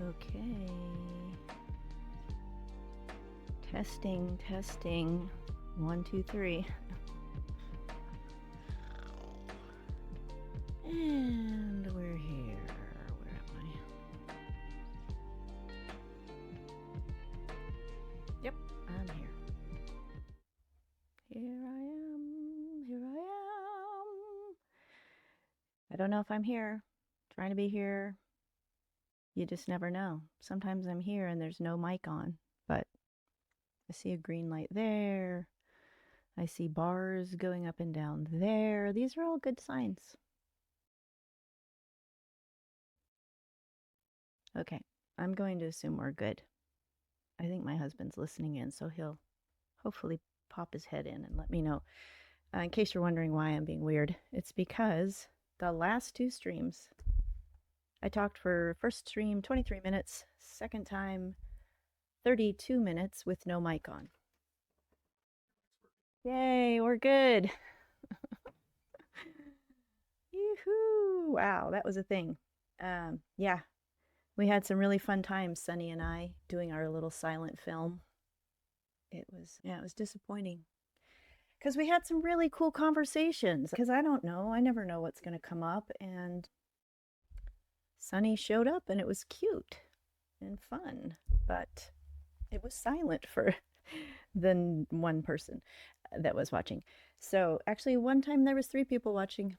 Okay. Testing. 1, 2, 3. And we're here. Where am I? Yep, I'm here. Here I am. I don't know if I'm here. Trying to be here. You just never know. Sometimes I'm here and there's no mic on, but I see a green light there. I see bars going up and down there. These are all good signs. Okay, I'm going to assume we're good. I think my husband's listening in, so he'll hopefully pop his head in and let me know. In case you're wondering why I'm being weird, it's because the last 2 streams, I talked for first stream 23 minutes, second time 32 minutes with no mic on. Yay, we're good. Yoo-hoo! Wow, that was a thing. Yeah, we had some really fun times, Sunny and I, doing our little silent film. It was disappointing. Because we had some really cool conversations. Because I don't know, I never know what's going to come up. And Sunny showed up and it was cute and fun. But it was silent for the one person that was watching. So actually one time there was 3 people watching.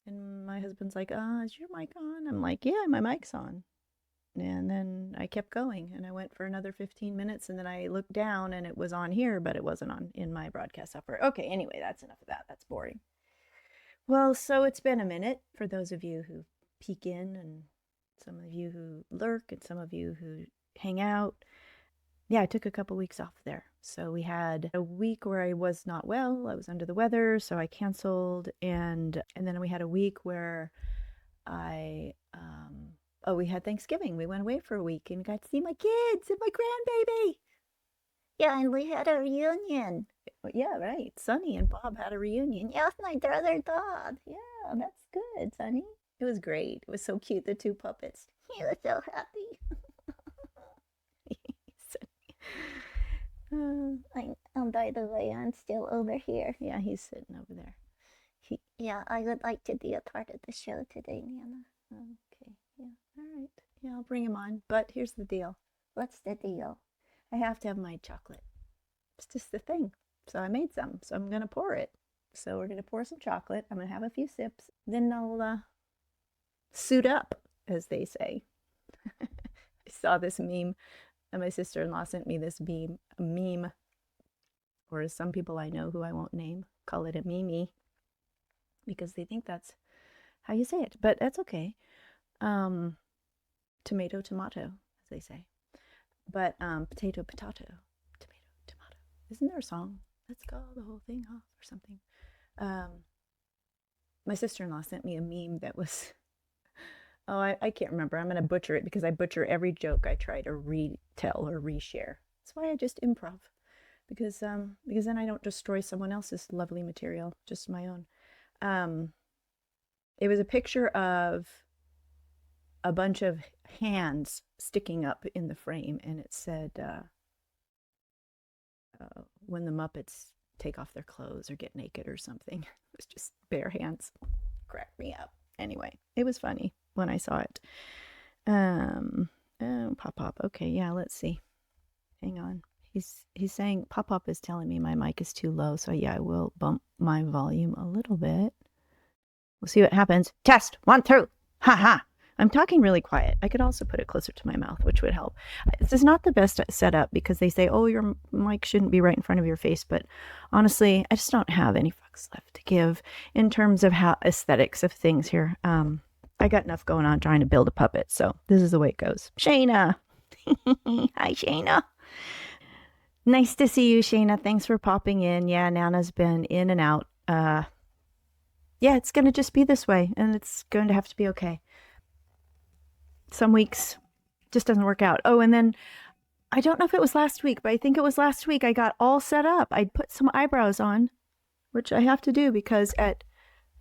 And my husband's like, is your mic on? I'm like, yeah, my mic's on. And then I kept going and I went for another 15 minutes and then I looked down and it was on here, but it wasn't on in my broadcast software. Okay, anyway, that's enough of that. That's boring. Well, so it's been a minute for those of you who peek in and some of you who lurk and some of you who hang out. Yeah, I took a couple weeks off there. So we had a week where I was not well. I was under the weather, so I canceled. And then we had a week where we had Thanksgiving. We went away for a week and got to see my kids and my grandbaby. Yeah, and we had a reunion. Yeah, right. Sunny and Bob had a reunion. Yeah, with my brother Bob. Yeah, that's good, Sunny. It was great. It was so cute, the 2 puppets. He was so happy. By the way, I'm still over here. Yeah, he's sitting over there. Yeah, I would like to be a part of the show today, Nana. Okay, yeah, all right. Yeah, I'll bring him on. But here's the deal. What's the deal? I have to have my chocolate. It's just the thing. So I made some. So I'm going to pour it. So we're going to pour some chocolate. I'm going to have a few sips. Then I'll suit up, as they say. I saw this meme. And my sister-in-law sent me this meme, or as some people I know who I won't name, call it a meme, because they think that's how you say it. But that's okay. Tomato, as they say. But potato, tomato. Isn't there a song? Let's call the whole thing off or something. My sister-in-law sent me a meme that was... I can't remember. I'm going to butcher it because I butcher every joke I try to retell or reshare. That's why I just improv. Because then I don't destroy someone else's lovely material, just my own. It was a picture of a bunch of hands sticking up in the frame, and it said, when the Muppets take off their clothes or get naked or something. It was just bare hands. Cracked me up. Anyway, it was funny when I saw it. Pop. Okay, yeah, let's see. Hang on. He's saying Pop is telling me my mic is too low, so yeah, I will bump my volume a little bit. We'll see what happens. Test 1, 2. Ha. I'm talking really quiet. I could also put it closer to my mouth, which would help. This is not the best setup because they say, oh, your mic shouldn't be right in front of your face. But honestly, I just don't have any fucks left to give in terms of how aesthetics of things here. I got enough going on trying to build a puppet. So this is the way it goes. Shayna. Hi, Shayna. Nice to see you, Shayna. Thanks for popping in. Yeah, Nana's been in and out. Yeah, it's going to just be this way. And it's going to have to be okay. Some weeks just doesn't work out. Oh, and then I don't know if it was last week, but I think it was last week I got all set up. I'd put some eyebrows on, which I have to do because at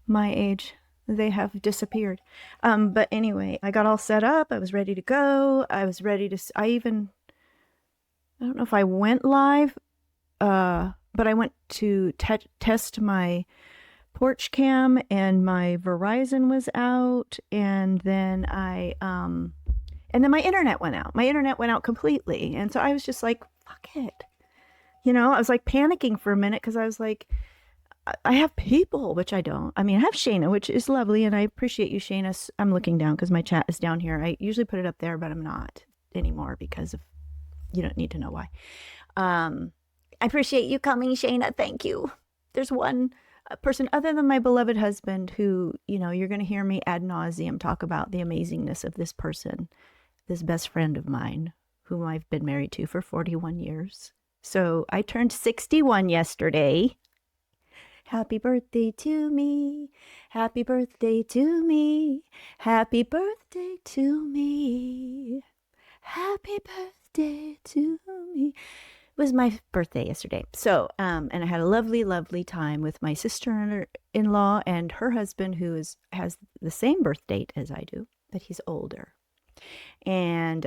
my age, they have disappeared. But anyway, I got all set up. I was ready to go. I was ready to, I don't know if I went live, but I went to test my porch cam, and my Verizon was out, and then my internet went out. My internet went out completely. And so I was just like, fuck it. I was like panicking for a minute because I was like, I have people, which I don't. I mean, I have Shayna, which is lovely, and I appreciate you, Shayna. I'm looking down because my chat is down here. I usually put it up there, but I'm not anymore because of, you don't need to know why. I appreciate you coming, Shayna. Thank you. There's one person other than my beloved husband who, you're going to hear me ad nauseum talk about the amazingness of this person, this best friend of mine, whom I've been married to for 41 years. So I turned 61 yesterday. Happy birthday to me. Happy birthday to me. Happy birthday to me. Happy birthday to me. It was my birthday yesterday. So, and I had a lovely, lovely time with my sister-in-law and her husband, who has the same birth date as I do, but he's older. And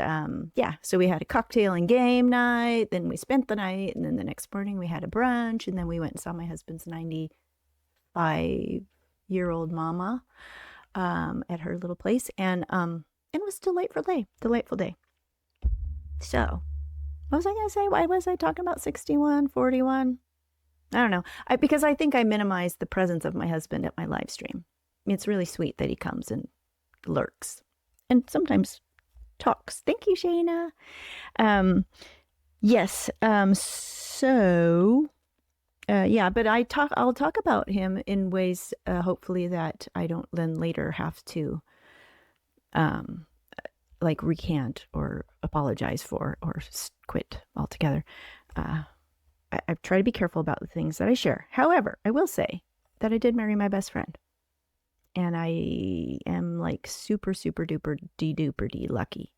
so we had a cocktail and game night. Then we spent the night, and then the next morning we had a brunch, and then we went and saw my husband's 95-year-old mama at her little place, and it was a delightful day. So, what was I going to say? Why was I talking about 61, 41? I don't know. Because I think I minimized the presence of my husband at my live stream. It's really sweet that he comes and lurks and sometimes talks. Thank you, Shayna. Yes. But I'll talk about him in ways, hopefully, that I don't then later have to recant or apologize for or quit altogether. I try to be careful about the things that I share. However, I will say that I did marry my best friend. And I am like super, super duper duper lucky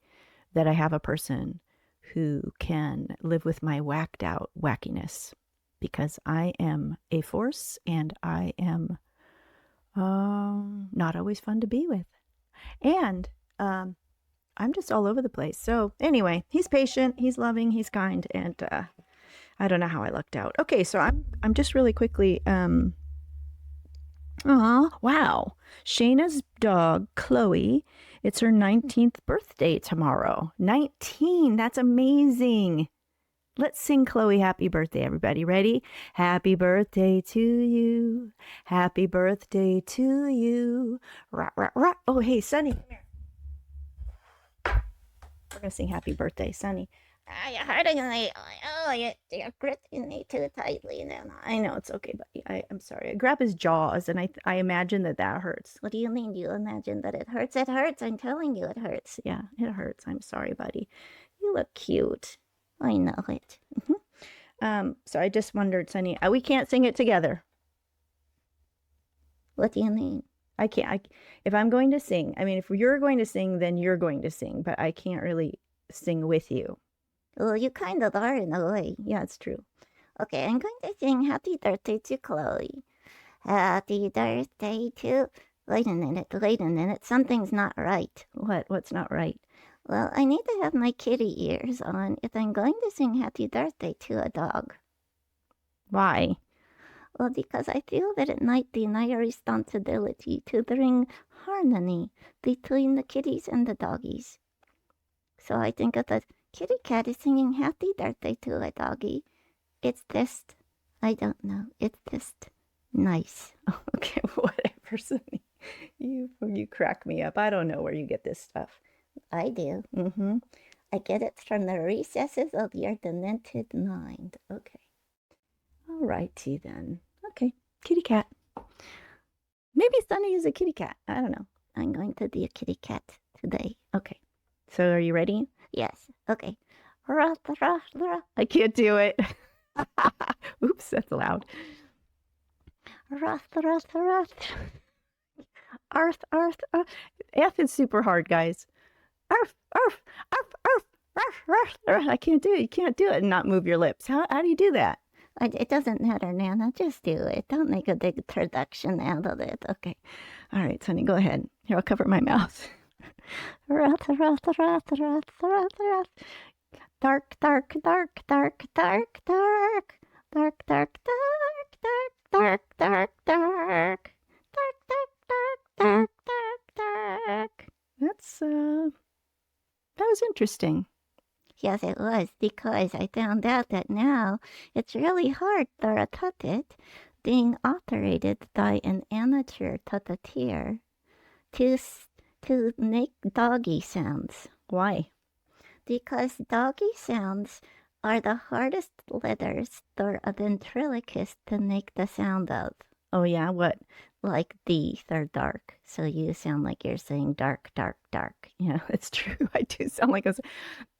that I have a person who can live with my whacked out wackiness, because I am a force and I am not always fun to be with. And I'm just all over the place. So anyway, he's patient, he's loving, he's kind, and I don't know how I lucked out. Okay, so I'm just really quickly wow. Shayna's dog, Chloe, it's her 19th birthday tomorrow. 19, that's amazing. Let's sing Chloe happy birthday, everybody. Ready? Happy birthday to you. Happy birthday to you. Rah, rah, rah. Oh, hey, Sunny, come here. We're going to sing happy birthday, Sunny. You're hurting me. Oh, you're gripping me too tightly now. I know, it's okay, buddy. I'm sorry. I grab his jaws, and I imagine that hurts. What do you mean you imagine that it hurts? It hurts. I'm telling you it hurts. Yeah, it hurts. I'm sorry, buddy. You look cute. I know it. So I just wondered, Sunny, we can't sing it together. What do you mean? I can't. If I'm going to sing, if you're going to sing, then you're going to sing, but I can't really sing with you. Well, you kind of are in a way. Yeah, it's true. Okay, I'm going to sing happy birthday to Chloe. Happy birthday to... Wait a minute. Something's not right. What's not right? Well, I need to have my kitty ears on if I'm going to sing happy birthday to a dog. Why? Well, because I feel that it might be my responsibility to bring harmony between the kitties and the doggies. So I think if a kitty cat is singing happy birthday to a doggy, it's just, I don't know, it's just nice. Okay, whatever, Sunny. You crack me up. I don't know where you get this stuff. I do. I get it from the recesses of your demented mind. Okay. All righty then. Okay, kitty cat. Maybe Sunny is a kitty cat. I don't know. I'm going to be a kitty cat today. Okay. So are you ready? Yes. Okay. I can't do it. Oops, that's loud. F is super hard, guys. I can't do it. You can't do it and not move your lips. How do you do that? It doesn't matter, Nana. Just do it. Don't make a big production out of it. Okay. All right, Sonny, go ahead. Here, I'll cover my mouth. Roth, roth, roth, roth, roth, roth. Dark, dark, dark, dark, dark, dark. Dark, dark, dark, dark, dark, dark, dark. Dark, dark, dark, dark, dark, dark. That was interesting. Yes, it was, because I found out that now it's really hard for a puppet being operated by an amateur puppeteer to make doggy sounds. Why? Because doggy sounds are the hardest letters for a ventriloquist to make the sound of. Oh, yeah? What? Like these are dark. So you sound like you're saying dark, dark, dark. Yeah, it's true. I do sound like a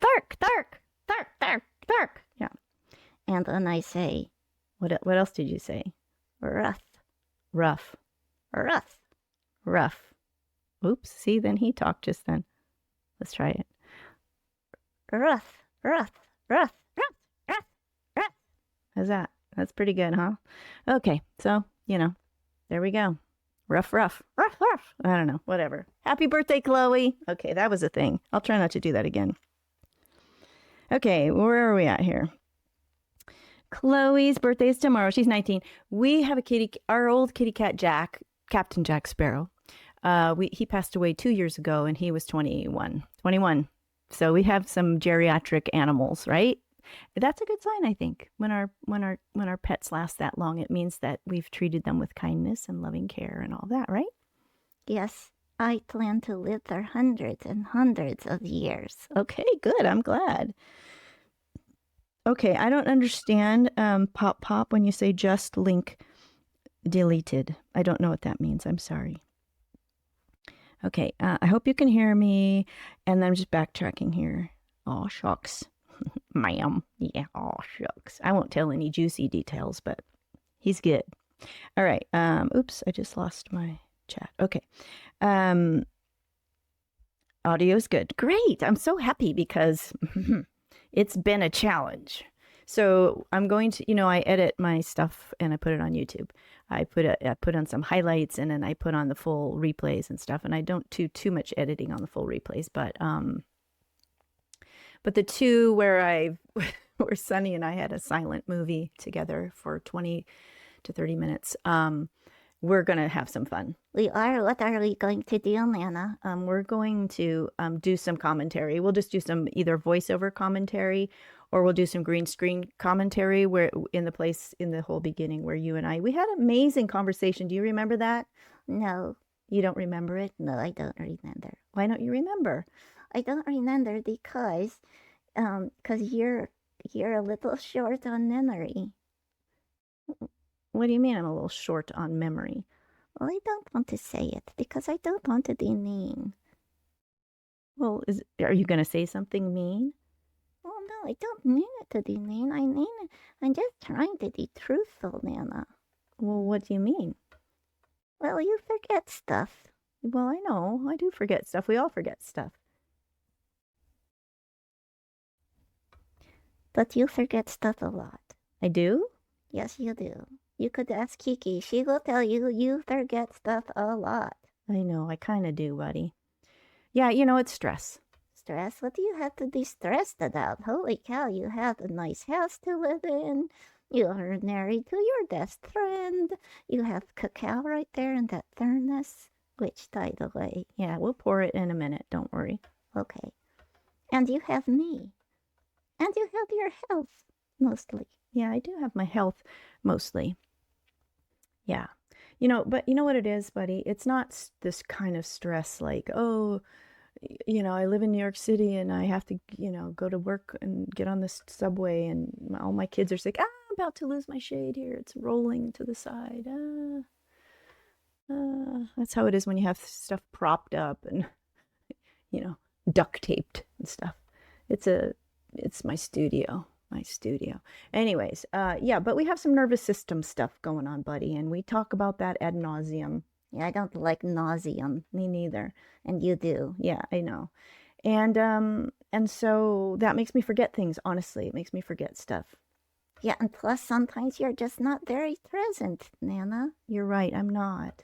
dark, dark, dark, dark, dark. Yeah. And when I say, what else did you say? rough, Rough. rough. Rough. Oops, see, then he talked just then. Let's try it. Rough, rough, rough, rough, rough, rough. How's that? That's pretty good, huh? Okay, so, there we go. Rough, rough, rough, rough. I don't know, whatever. Happy birthday, Chloe. Okay, that was a thing. I'll try not to do that again. Okay, where are we at here? Chloe's birthday is tomorrow. She's 19. We have our old kitty cat, Jack, Captain Jack Sparrow. He passed away 2 years ago, and he was 21. So we have some geriatric animals, right? That's a good sign, I think. When our pets last that long, it means that we've treated them with kindness and loving care and all that, right? Yes, I plan to live for hundreds and hundreds of years. Okay, good. I'm glad. Okay, I don't understand pop when you say just link deleted. I don't know what that means. I'm sorry. Okay, I hope you can hear me. And I'm just backtracking here. Oh, shucks. Ma'am. Yeah, oh, shucks. I won't tell any juicy details, but he's good. All right. Oops, I just lost my chat. Okay. Audio's good. Great. I'm so happy because it's been a challenge. So I'm going to, I edit my stuff and I put it on YouTube. I put on some highlights and then I put on the full replays and stuff. And I don't do too much editing on the full replays, but the two where Sunny and I had a silent movie together for 20 to 30 minutes, we're going to have some fun. We are. What are we going to do, Nana? We're going to do some commentary. We'll just do some either voiceover commentary or we'll do some green screen commentary where in the whole beginning where you and we had an amazing conversation. Do you remember that? No. You don't remember it? No, I don't remember. Why don't you remember? I don't remember because you're a little short on memory. What do you mean I'm a little short on memory? Well, I don't want to say it because I don't want to be mean. Well, are you going to say something mean? Oh, no, I don't mean it to be mean. I'm just trying to be truthful, Nana. Well, what do you mean? Well, you forget stuff. Well, I know. I do forget stuff. We all forget stuff. But you forget stuff a lot. I do? Yes, you do. You could ask Kiki. She will tell you forget stuff a lot. I know. I kind of do, buddy. Yeah, it's stress. Stress? What do you have to be stressed about? Holy cow, you have a nice house to live in. You are married to your best friend. You have cacao right there in that furnace. Which, by the way... Yeah, we'll pour it in a minute. Don't worry. Okay. And you have me. And you have your health, mostly. Yeah, I do have my health, mostly. Yeah. But you know what it is, buddy? It's not this kind of stress like, oh, I live in New York City and I have to, go to work and get on this subway and all my kids are sick. I'm about to lose my shade here. It's rolling to the side. That's how it is when you have stuff propped up and, duct taped and stuff. It's my studio. Anyways, yeah, but we have some nervous system stuff going on, buddy, and we talk about that ad nauseum. Yeah, I don't like nauseum. Me neither. And you do. Yeah, I know. And so that makes me forget things, honestly. It makes me forget stuff. Yeah, and plus sometimes you're just not very present, Nana. You're right, I'm not.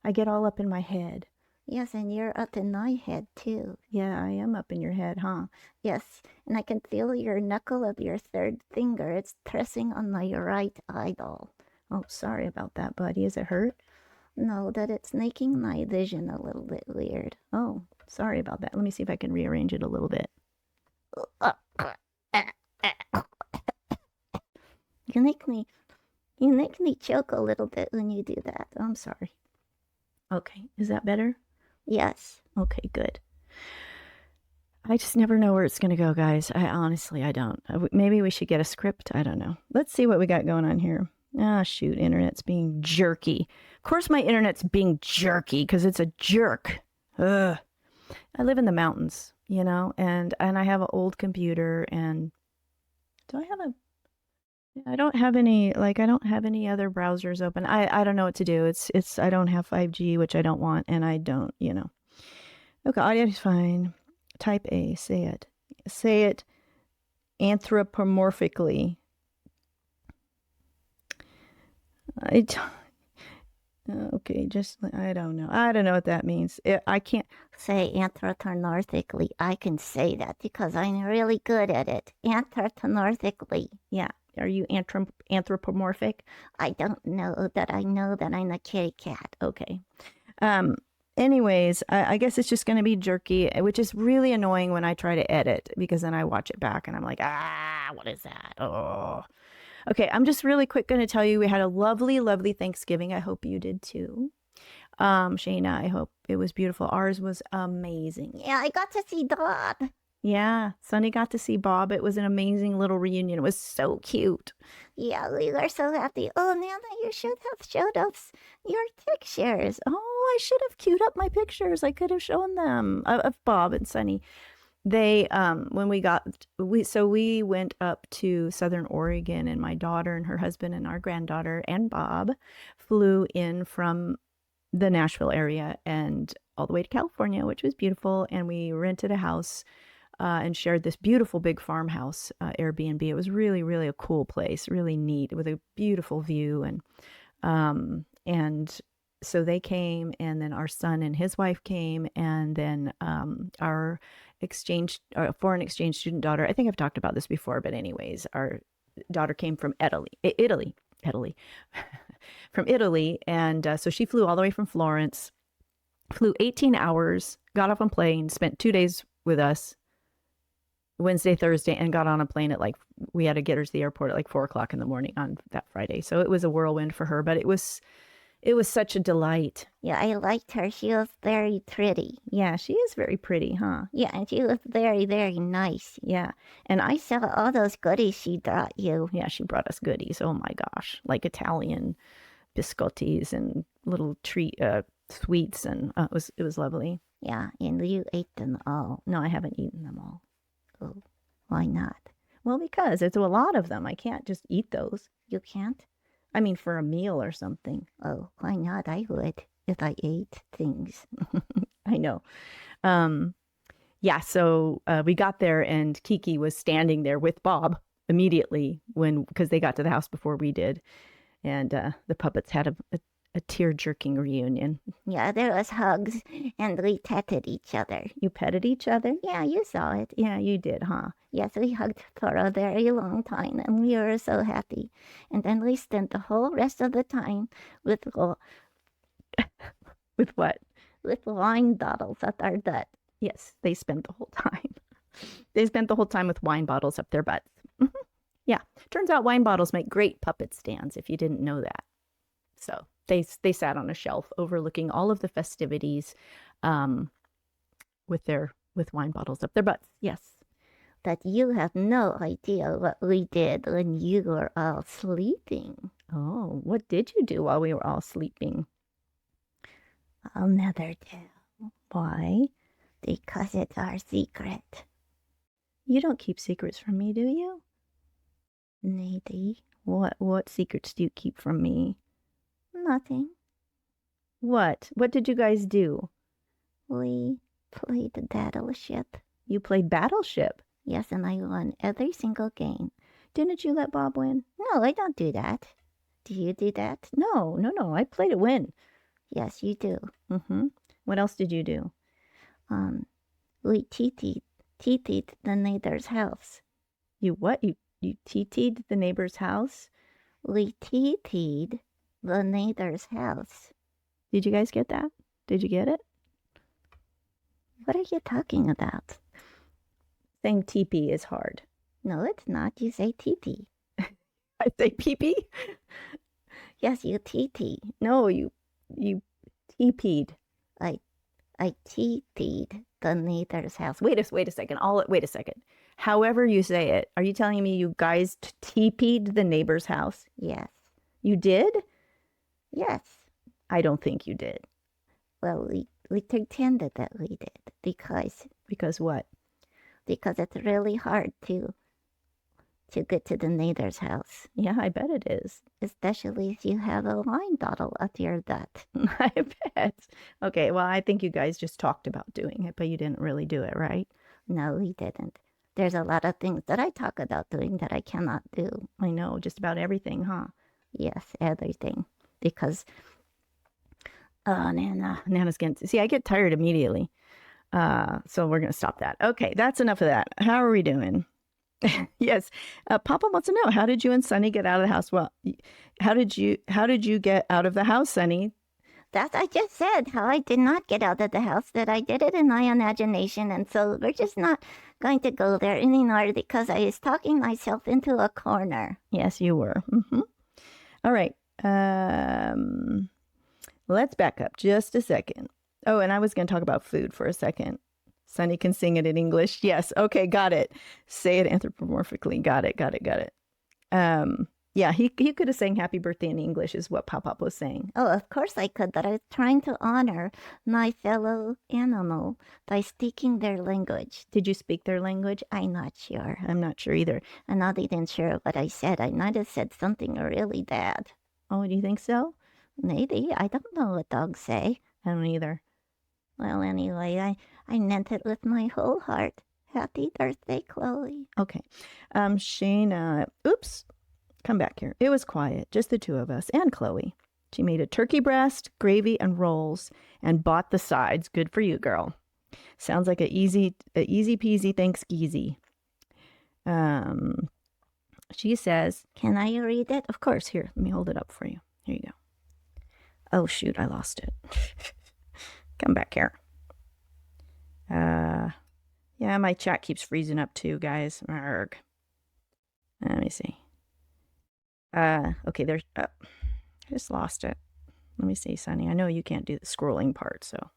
I get all up in my head. Yes, and you're up in my head too. Yeah, I am up in your head, huh? Yes, and I can feel your knuckle of your third finger. It's pressing on my right eyeball. Oh, sorry about that, buddy. Is it hurt? No, that it's making my vision a little bit weird. Oh, sorry about that. Let me see if I can rearrange it a little bit. You make me choke a little bit when you do that. I'm sorry. Okay, is that better? Yes. Okay, good. I just never know where it's going to go, guys. I don't. Maybe we should get a script. I don't know. Let's see what we got going on here. Ah, shoot, internet's being jerky. Of course my internet's being jerky because it's a jerk. Ugh. I live in the mountains, you know, and I have an old computer, and do I have a I don't have any other browsers open. I don't know what to do. It's I don't have 5G, which I don't want, and I don't, you know. Okay, audio is fine. Type A, say it. Say it anthropomorphically. Okay, just I don't know. I don't know what that means. I can't say anthropomorphically. I can say that because I'm really good at it. Anthropomorphically. Yeah. Are you anthropomorphic? I don't know that I know that I'm a kitty cat. Okay. Anyways, I guess it's just going to be jerky, which is really annoying when I try to edit because then I watch it back and I'm like, what is that? Oh. Okay, I'm just really quick going to tell you we had a lovely, lovely Thanksgiving. I hope you did too. Shayna, I hope it was beautiful. Ours was amazing. Yeah, I got to see Bob. Yeah, Sunny got to see Bob. It was an amazing little reunion. It was so cute. Yeah, we were so happy. Oh, Nana, you should have showed us your pictures. Oh, I should have queued up my pictures. I could have shown them of Bob and Sunny. They when we went up to Southern Oregon, and my daughter and her husband and our granddaughter and Bob flew in from the Nashville area and all the way to California, which was beautiful. And we rented a house and shared this beautiful big farmhouse Airbnb. It was really, really a cool place, really neat with a beautiful view. And so they came, and then our son and his wife came, and then our foreign exchange student daughter. I think I've talked about this before, but anyways, our daughter came from Italy, from Italy, and so she flew all the way from Florence, flew 18 hours, got off on a plane, spent 2 days with us, Wednesday, Thursday, and got on a plane at we had to get her to the airport at 4:00 in the morning on that Friday. So it was a whirlwind for her, but it was such a delight. Yeah, I liked her. She was very pretty. Yeah, she is very pretty, huh? Yeah, and she was very, very nice. Yeah. And I saw all those goodies she brought you. Yeah, she brought us goodies. Oh my gosh. Like Italian biscottis and little treat sweets, and it was lovely. Yeah, and you ate them all. No, I haven't eaten them all. Oh, why not? Well, because it's a lot of them. I can't just eat those. You can't? I mean, for a meal or something. Oh, why not? I would if I ate things. I know. Yeah, so we got there, and Kiki was standing there with Bob immediately because they got to the house before we did. And the puppets had a tear-jerking reunion. Yeah, there was hugs, and we petted each other. You petted each other? Yeah, you saw it. Yeah, you did, huh? Yes, we hugged for a very long time, and we were so happy. And then we spent the whole rest of the time with with what? With wine bottles up our butt. Yes, they spent the whole time. They spent the whole time with wine bottles up their butts. Yeah, turns out wine bottles make great puppet stands, if you didn't know that. So they sat on a shelf overlooking all of the festivities with wine bottles up their butts. Yes. But you have no idea what we did when you were all sleeping. Oh, what did you do while we were all sleeping? I'll never tell. Why? Because it's our secret. You don't keep secrets from me, do you? Maybe. What secrets do you keep from me? Nothing. What? What did you guys do? We played Battleship. You played Battleship? Yes, and I won every single game. Didn't you let Bob win? No, I don't do that. Do you do that? No. I play to win. Yes, you do. What else did you do? We teetied the neighbor's house. You what? You TT'd the neighbor's house? We teetied the neighbor's house. Did you guys get that? Did you get it? What are you talking about? Saying teepee is hard. No, it's not. You say teetee. I say pee-pee? Yes, you teetee. No, you teepeed. I teetied the neighbor's house. Wait a second. Wait a second. However you say it, are you telling me you guys teepeed the neighbor's house? Yes. You did? Yes. I don't think you did. Well, we pretended that we did because what? Because it's really hard to get to the neighbor's house. Yeah, I bet it is. Especially if you have a wine bottle up your butt. I bet. Okay, well, I think you guys just talked about doing it, but you didn't really do it, right? No, we didn't. There's a lot of things that I talk about doing that I cannot do. I know, just about everything, huh? Yes, everything. Because, oh, Nana's getting, see, I get tired immediately. So we're going to stop that. Okay, that's enough of that. How are we doing? Yes. Papa wants to know, how did you and Sonny get out of the house? Well, how did you get out of the house, Sonny? That I just said, how I did not get out of the house, that I did it in my imagination. And so we're just not going to go there anymore because I was talking myself into a corner. Yes, you were. All right. Let's back up just a second. Oh, and I was going to talk about food for a second. Sonny can sing it in English. Yes. Okay. Got it. Say it anthropomorphically. Got it. Yeah, he could have sang happy birthday in English is what Pop-Pop was saying. Oh, of course I could, but I was trying to honor my fellow animal by speaking their language. Did you speak their language? I'm not sure. I'm not sure either. I'm not even sure what I said. I might have said something really bad. Oh, do you think so? Maybe. I don't know what dogs say. I don't either. Well, anyway, I meant it with my whole heart. Happy birthday, Chloe. Okay. Shayna, oops. Come back here. It was quiet, just the two of us and Chloe. She made a turkey breast, gravy, and rolls, and bought the sides. Good for you, girl. Sounds like a easy peasy Thanksgiving. She says, "Can I read it?" Of course. Here, let me hold it up for you. Here you go. Oh shoot, I lost it. Come back here. Yeah, my chat keeps freezing up too, guys. Arrgh. Let me see. Okay, there's, I just lost it. Let me see, Sonny. I know you can't do the scrolling part, so.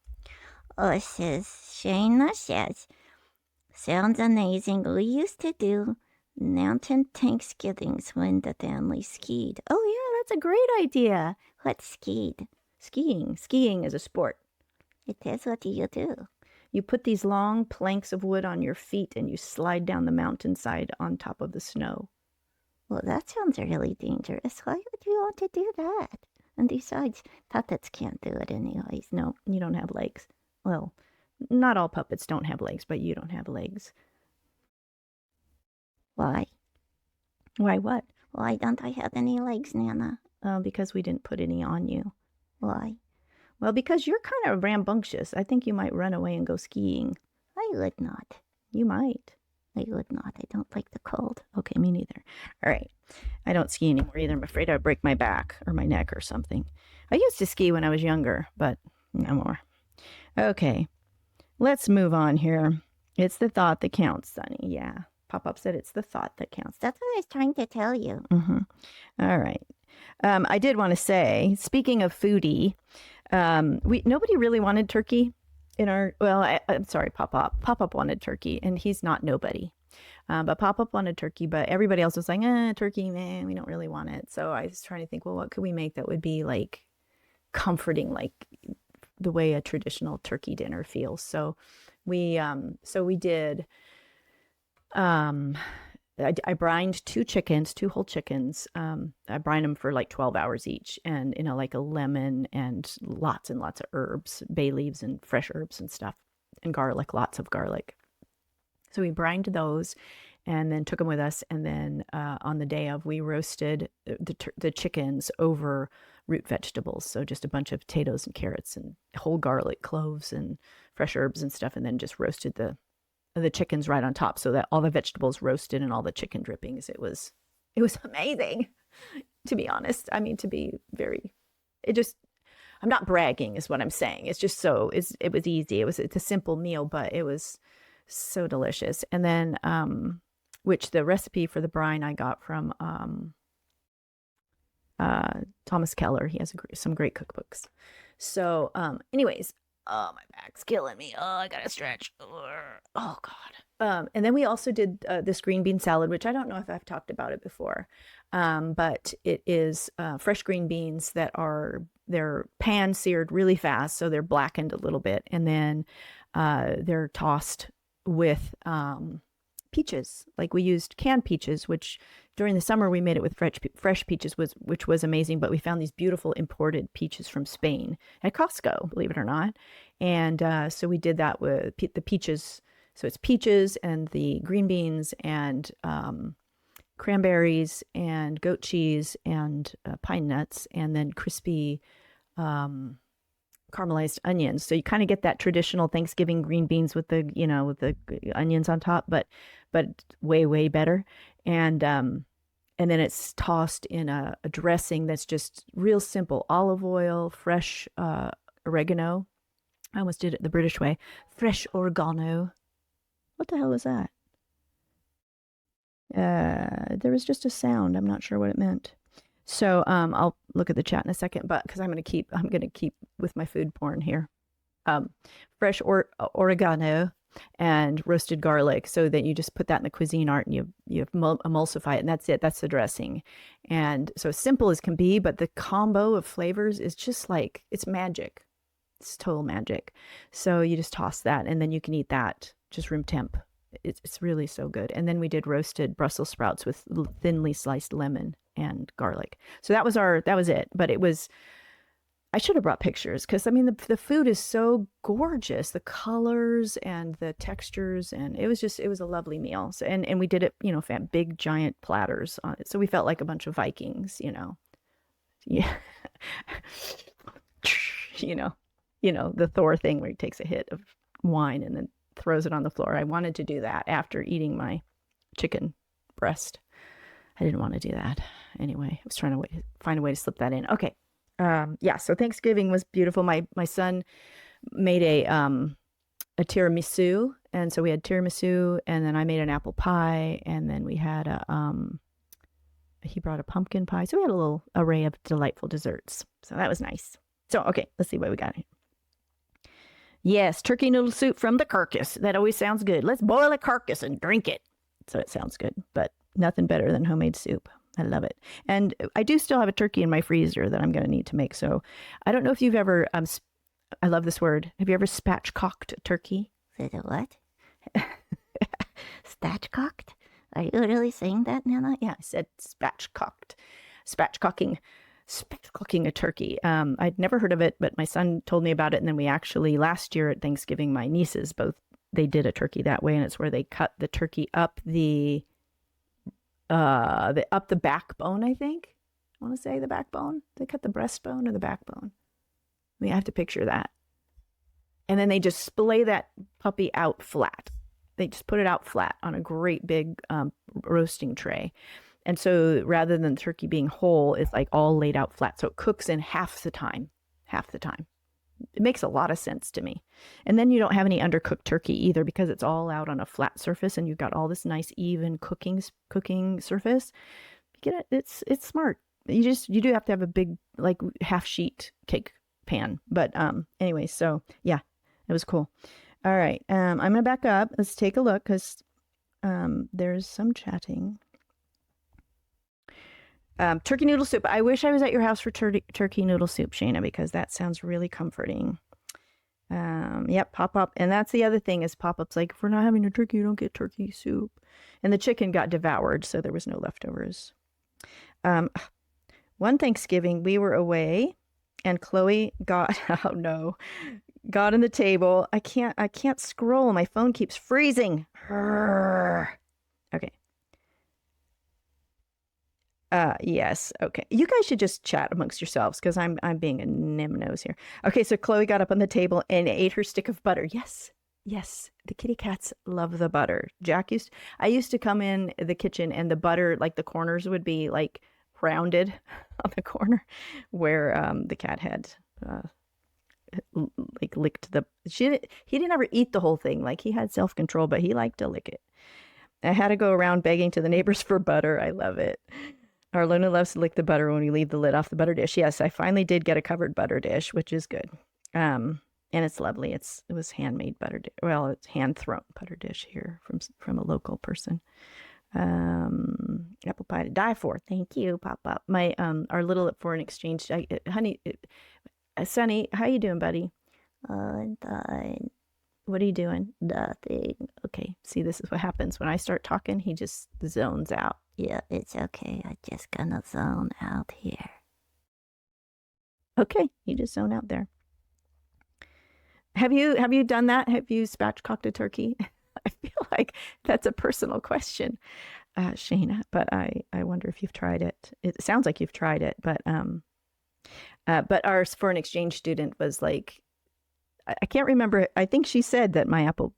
Oh, it says, Shayna says, sounds amazing. We used to do mountain Thanksgivings when the family skied. Oh, yeah, that's a great idea. What skied? Skiing. Skiing is a sport. It is. What do you do? You put these long planks of wood on your feet and you slide down the mountainside on top of the snow. Well, that sounds really dangerous. Why would you want to do that? And besides, puppets can't do it anyways. No, you don't have legs. Well, not all puppets don't have legs, but you don't have legs. Why? Why what? Why don't I have any legs, Nana? Because we didn't put any on you. Why? Well, because you're kind of rambunctious. I think you might run away and go skiing. I would not. You might. I would not. I don't like the cold. Okay, me neither. All right. I don't ski anymore either. I'm afraid I'd break my back or my neck or something. I used to ski when I was younger, but no more. Okay. Let's move on here. It's the thought that counts, Sonny. Yeah. Pop-Up said it's the thought that counts. That's what I was trying to tell you. All right. I did want to say, speaking of foodie, nobody really wanted turkey. I'm sorry, Pop-Up. Pop-Up wanted turkey, and he's not nobody. But Pop-Up wanted turkey, but everybody else was like, turkey, man, we don't really want it. So I was trying to think, well, what could we make that would be like comforting, like the way a traditional turkey dinner feels? So we did, I brined two whole chickens. I brined them for like 12 hours each, and like a lemon and lots of herbs, bay leaves and fresh herbs and stuff, and garlic, lots of garlic. So we brined those, and then took them with us. And then on the day of, we roasted the chickens over root vegetables. So just a bunch of potatoes and carrots and whole garlic, cloves, and fresh herbs and stuff, and then just roasted the chickens right on top, so that all the vegetables roasted and all the chicken drippings. It was amazing, to be honest. I mean, to be very, I'm not bragging is what I'm saying. It's just it was easy. It's a simple meal, but it was so delicious. And then, which the recipe for the brine I got from Thomas Keller. He has some great cookbooks. So, anyways, oh, my back's killing me. Oh, I gotta stretch. Oh God. And then we also did this green bean salad, which I don't know if I've talked about it before, but it is fresh green beans they're pan seared really fast, so they're blackened a little bit, and then they're tossed with peaches. Like, we used canned peaches, which during the summer we made it with fresh peaches, which was amazing. But we found these beautiful imported peaches from Spain at Costco, believe it or not. And so we did that with the peaches. So it's peaches and the green beans and cranberries and goat cheese and pine nuts, and then crispy caramelized onions. So you kind of get that traditional Thanksgiving green beans with the onions on top, but way better. And then it's tossed in a dressing that's just real simple: olive oil, fresh oregano. I almost did it the British way. Fresh oregano. What the hell was that? There was just a sound. I'm not sure what it meant. So I'll look at the chat in a second, but because I'm gonna keep with my food porn here. Fresh oregano and roasted garlic, so that you just put that in the Cuisinart and you emulsify it, and that's it. That's the dressing. And so simple as can be, but the combo of flavors is just like, it's magic. It's total magic. So you just toss that, and then you can eat that just room temp. It's really so good. And then we did roasted Brussels sprouts with thinly sliced lemon and garlic. So that was it. But I should have brought pictures, because I mean the food is so gorgeous, the colors and the textures, and it was a lovely meal. So and we did it, big giant platters on it. So we felt like a bunch of Vikings, Yeah. The Thor thing where he takes a hit of wine and then throws it on the floor. I wanted to do that after eating my chicken breast. I didn't want to do that. Anyway, I was trying to find a way to slip that in. Okay. So Thanksgiving was beautiful. My son made a tiramisu, and so we had tiramisu, and then I made an apple pie, and then we had he brought a pumpkin pie. So we had a little array of delightful desserts. So that was nice. So, okay, let's see what we got here. Yes, turkey noodle soup from the carcass. That always sounds good. Let's boil a carcass and drink it. So it sounds good, but nothing better than homemade soup. I love it. And I do still have a turkey in my freezer that I'm going to need to make. So I don't know if you've ever, I love this word. Have you ever spatchcocked a turkey? What? Spatchcocked? Are you really saying that, Nana? Yeah, I said spatchcocking a turkey. I'd never heard of it, but my son told me about it. And then we actually, last year at Thanksgiving, my nieces they did a turkey that way. And it's where they cut the turkey up the backbone, I think. I want to say the backbone. They cut the breastbone or the backbone. I mean, I have to picture that. And then they just splay that puppy out flat. They just put it out flat on a great big roasting tray. And so rather than the turkey being whole, it's like all laid out flat. So it cooks in half the time. It makes a lot of sense to me. And then you don't have any undercooked turkey either, because it's all out on a flat surface and you've got all this nice even cooking surface. You get it. It's smart. You do have to have a big, like, half sheet cake pan. But anyway, so yeah, it was cool. All right. I'm going to back up. Let's take a look, because there's some chatting. Turkey noodle soup. I wish I was at your house for turkey noodle soup, Shayna, because that sounds really comforting. Yep, Pop-Up. And that's the other thing is Pop-Up's like, if we're not having a turkey, you don't get turkey soup. And the chicken got devoured, so there was no leftovers. One Thanksgiving, we were away, and Chloe got in the table. I can't scroll. My phone keeps freezing. Okay. Yes. Okay. You guys should just chat amongst yourselves because I'm being a nimnose here. Okay, so Chloe got up on the table and ate her stick of butter. Yes. Yes. The kitty cats love the butter. I used to come in the kitchen and the butter, like the corners would be like rounded on the corner where the cat had uh like licked he didn't ever eat the whole thing. Like he had self-control, but he liked to lick it. I had to go around begging to the neighbors for butter. I love it. Our Luna loves to lick the butter when we leave the lid off the butter dish. Yes, I finally did get a covered butter dish, which is good. And it's lovely. It was handmade butter dish. Well, it's hand thrown butter dish here from a local person. Apple pie to die for. Thank you, Pop Up. My our little foreign exchange honey, Sonny, how you doing, buddy? Fine. What are you doing? Nothing. Okay. See, this is what happens when I start talking. He just zones out. Yeah, it's okay. I just gonna zone out here. Okay, you just zone out there. Have you done that? Have you spatchcocked a turkey? I feel like that's a personal question, Shayna. But I wonder if you've tried it. It sounds like you've tried it, but our foreign exchange student was like, I can't remember. I think she said that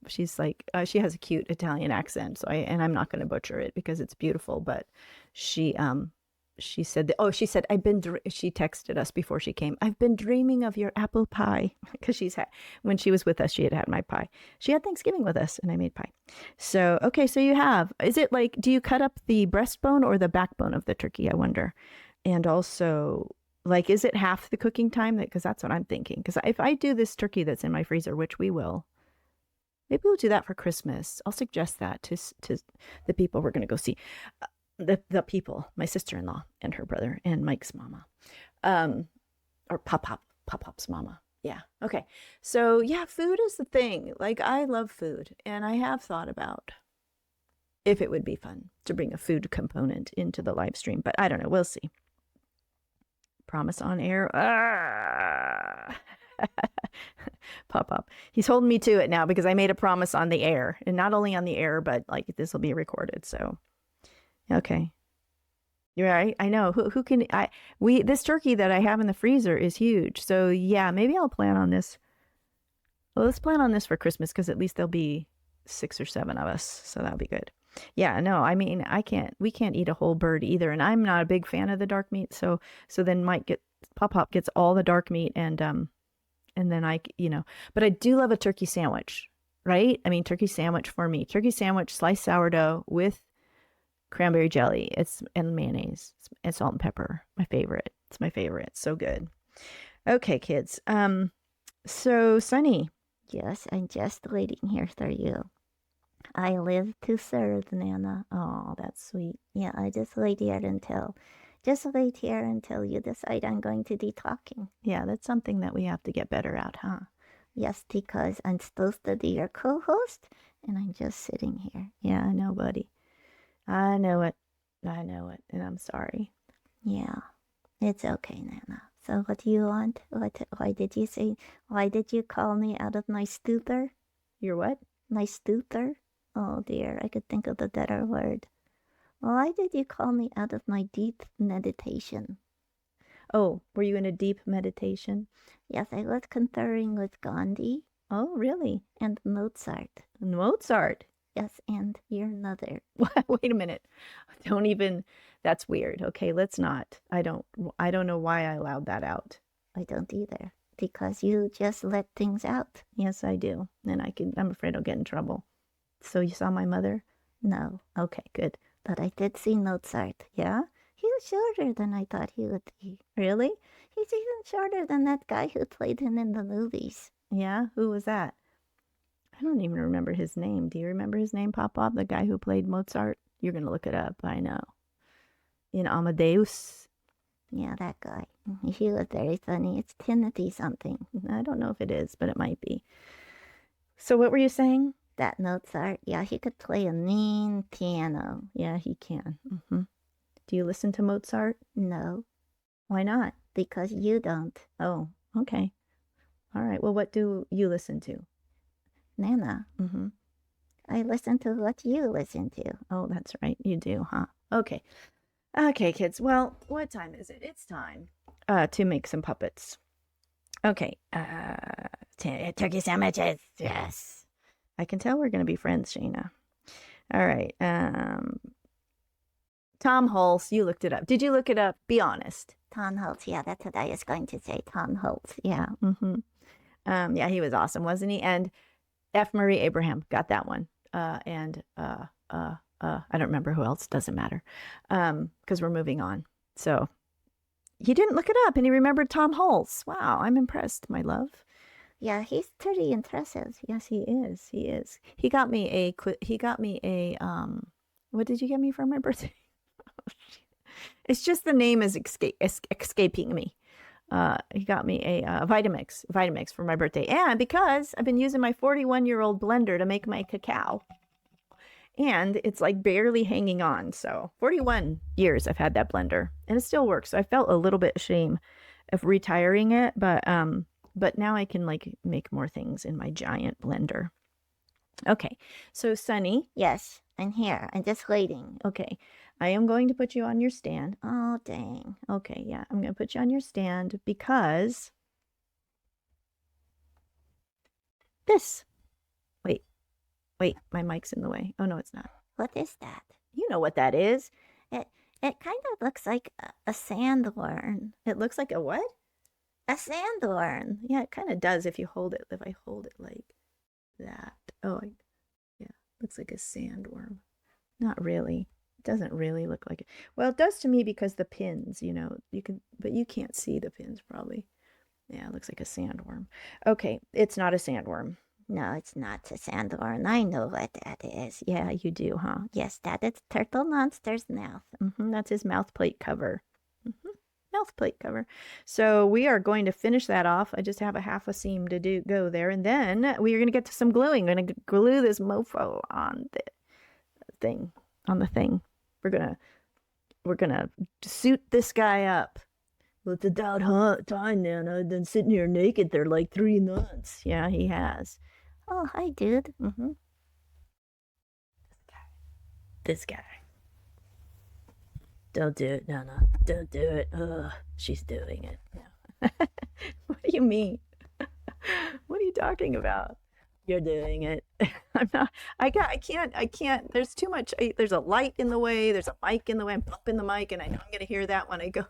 she's like, she has a cute Italian accent. So and I'm not going to butcher it because it's beautiful, but she said that, she said, she texted us before she came. I've been dreaming of your apple pie because when she was with us, she had my pie. She had Thanksgiving with us and I made pie. So, okay. So is it like, do you cut up the breastbone or the backbone of the turkey? I wonder. And also, like, is it half the cooking time? Because that's what I'm thinking. Because if I do this turkey that's in my freezer, which we will, maybe we'll do that for Christmas. I'll suggest that to the people we're going to go see. The people, my sister-in-law and her brother and Mike's mama, or Pop-Pop's mama. Yeah. Okay. So yeah, food is the thing. Like I love food, and I have thought about if it would be fun to bring a food component into the live stream, but I don't know. We'll see. Promise on air. Pop. He's holding me to it now because I made a promise on the air, and not only on the air, but like this will be recorded. So, okay. You're right. I know. Who can this turkey that I have in the freezer is huge. So yeah, maybe I'll plan on this. Well, let's plan on this for Christmas because at least there'll be 6 or 7 of us. So that'll be good. Yeah, no, I mean, we can't eat a whole bird either. And I'm not a big fan of the dark meat. So then Pop gets all the dark meat and then but I do love a turkey sandwich, right? I mean, turkey sandwich for me, turkey sandwich, sliced sourdough with cranberry jelly. And mayonnaise and salt and pepper. My favorite. It's my favorite. So good. Okay, kids. So Sunny. Yes, I'm just waiting here for you. I live to serve, Nana. Oh, that's sweet. Yeah, just wait here until you decide I'm going to be talking. Yeah, that's something that we have to get better at, huh? Yes, because I'm supposed to be your co-host, and I'm just sitting here. Yeah, I know, buddy. I know it, and I'm sorry. Yeah, it's okay, Nana. So what do you want? Why did you call me out of my stupor? Your what? My stupor? Oh dear, I could think of a better word. Why did you call me out of my deep meditation? Oh, were you in a deep meditation? Yes, I was conferring with Gandhi. Oh, really? And Mozart. Mozart? Yes, and your mother. Wait a minute. That's weird. Okay, let's not. I don't know why I allowed that out. I don't either. Because you just let things out. Yes, I do. And I'm afraid I'll get in trouble. So you saw my mother? No. Okay, good. But I did see Mozart. Yeah? He was shorter than I thought he would be. Really? He's even shorter than that guy who played him in the movies. Yeah? Who was that? I don't even remember his name. Do you remember his name, Pop? The guy who played Mozart? You're going to look it up. I know. In Amadeus. Yeah, that guy. He was very funny. It's Timothy something. I don't know if it is, but it might be. So what were you saying? That Mozart, yeah, he could play a mean piano. Yeah, he can. Mm-hmm. Do you listen to Mozart? No. Why not? Because you don't. Oh, okay. All right. Well, what do you listen to? Nana. Mm-hmm. I listen to what you listen to. Oh, that's right. You do, huh? Okay. Okay, kids. Well, what time is it? It's time to make some puppets. Okay. Turkey sandwiches. Yes. I can tell we're going to be friends, Shayna. All right. Tom Hulse, you looked it up. Did you look it up? Be honest. Tom Holtz. Yeah, that's what I was going to say. Tom Holtz. Yeah. Yeah, he was awesome, wasn't he? And F. Murray Abraham got that one. And I don't remember who else. Doesn't matter. Because we're moving on. So he didn't look it up, and he remembered Tom Hulse. Wow, I'm impressed, my love. Yeah, he's pretty impressive. Yes, he is. He is. He got me a. What did you get me for my birthday? It's just the name is escaping me. He got me a Vitamix for my birthday. And because I've been using my 41-year-old blender to make my cacao, and it's like barely hanging on. So 41 years I've had that blender, and it still works. So I felt a little bit ashamed of retiring it, but now I can like make more things in my giant blender. Okay, so Sunny. Yes, I'm here. I'm just waiting. Okay, I am going to put you on your stand. Oh, dang. Okay, yeah, I'm going to put you on your stand because this. Wait, my mic's in the way. Oh, no, it's not. What is that? You know what that is. It kind of looks like a sandworm. It looks like a what? A sandworm. Yeah, it kind of does if you hold it. If I hold it like that. Oh, yeah, looks like a sandworm. Not really. It doesn't really look like it. Well, it does to me because the pins, but you can't see the pins probably. Yeah, it looks like a sandworm. Okay, it's not a sandworm. No, it's not a sandworm. I know what that is. Yeah, you do, huh? Yes, that is Turtle Monster's mouth. That's his mouth plate cover. Mouth plate cover. So we are going to finish that off. I just have a half a seam to go there, and then we are going to get to some gluing. We're going to glue this mofo on the thing. We're gonna suit this guy up. Well, it's about time, Nana. I've been sitting here naked there like 3 months. Yeah, he has. Oh, hi, dude. This guy. Don't do it, Nana. Don't do it. Ugh, she's doing it. Yeah. What do you mean? What are you talking about? You're doing it. I'm not. I can't. There's too much. There's a light in the way. There's a mic in the way. I'm bumping the mic, and I know I'm gonna hear that when I go.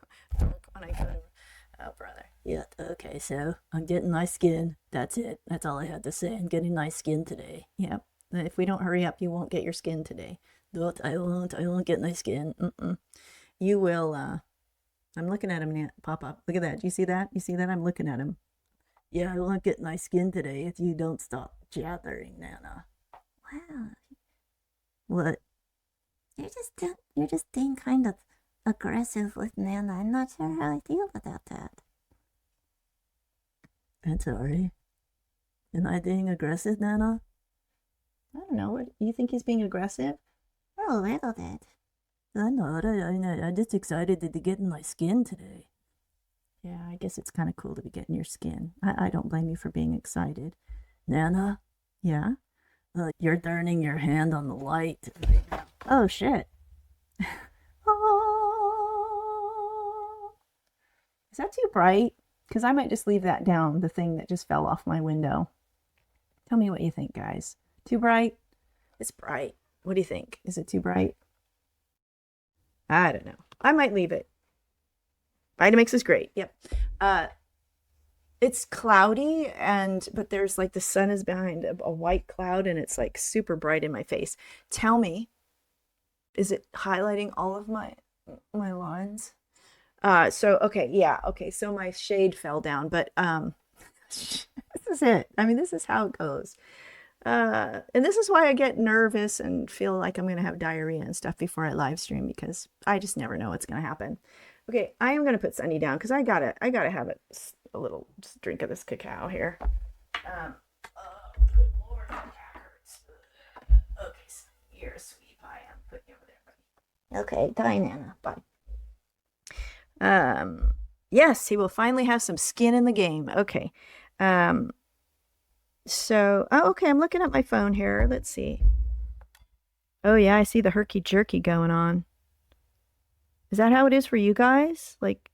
Oh, brother. Yeah. Okay. So I'm getting nice skin. That's it. That's all I had to say. I'm getting nice skin today. Yep. If we don't hurry up, you won't get your skin today. No, I won't. I won't get my skin. You will. I'm looking at him now. Pop up. Look at that. Do you see that? You see that? I'm looking at him. Yeah, I won't get my skin today if you don't stop chattering, Nana. Wow. What? You're just being kind of aggressive with Nana. I'm not sure how I feel about that. I'm sorry. Am I being aggressive, Nana? I don't know. What, you think he's being aggressive? Oh, a little bit. I'm not. I'm just excited to get in my skin today. Yeah, I guess it's kind of cool to be getting your skin. I don't blame you for being excited. Nana? Yeah? You're turning your hand on the light. Oh, shit. Oh. Is that too bright? Because I might just leave that down, the thing that just fell off my window. Tell me what you think, guys. Too bright? It's bright. What do you think? Is it too bright? I don't know. I might leave it. Vitamix is great. Yep. It's cloudy, but there's like the sun is behind a white cloud, and it's like super bright in my face. Tell me, is it highlighting all of my lines? Okay. So my shade fell down, but this is it. I mean, this is how it goes. And this is why I get nervous and feel like I'm gonna have diarrhea and stuff before I live stream, because I just never know what's gonna happen. Okay, I am gonna put Sunny down because I gotta have a little drink of this cacao here. Oh, good Lord, my back hurts. Okay, so you're a sweet pie. I'm putting you over there, buddy. Okay, bye, Nana. Bye. Yes, he will finally have some skin in the game. Okay. Okay, I'm looking at my phone here. Let's see. Oh yeah, I see the herky jerky going on. Is that how it is for you guys? Like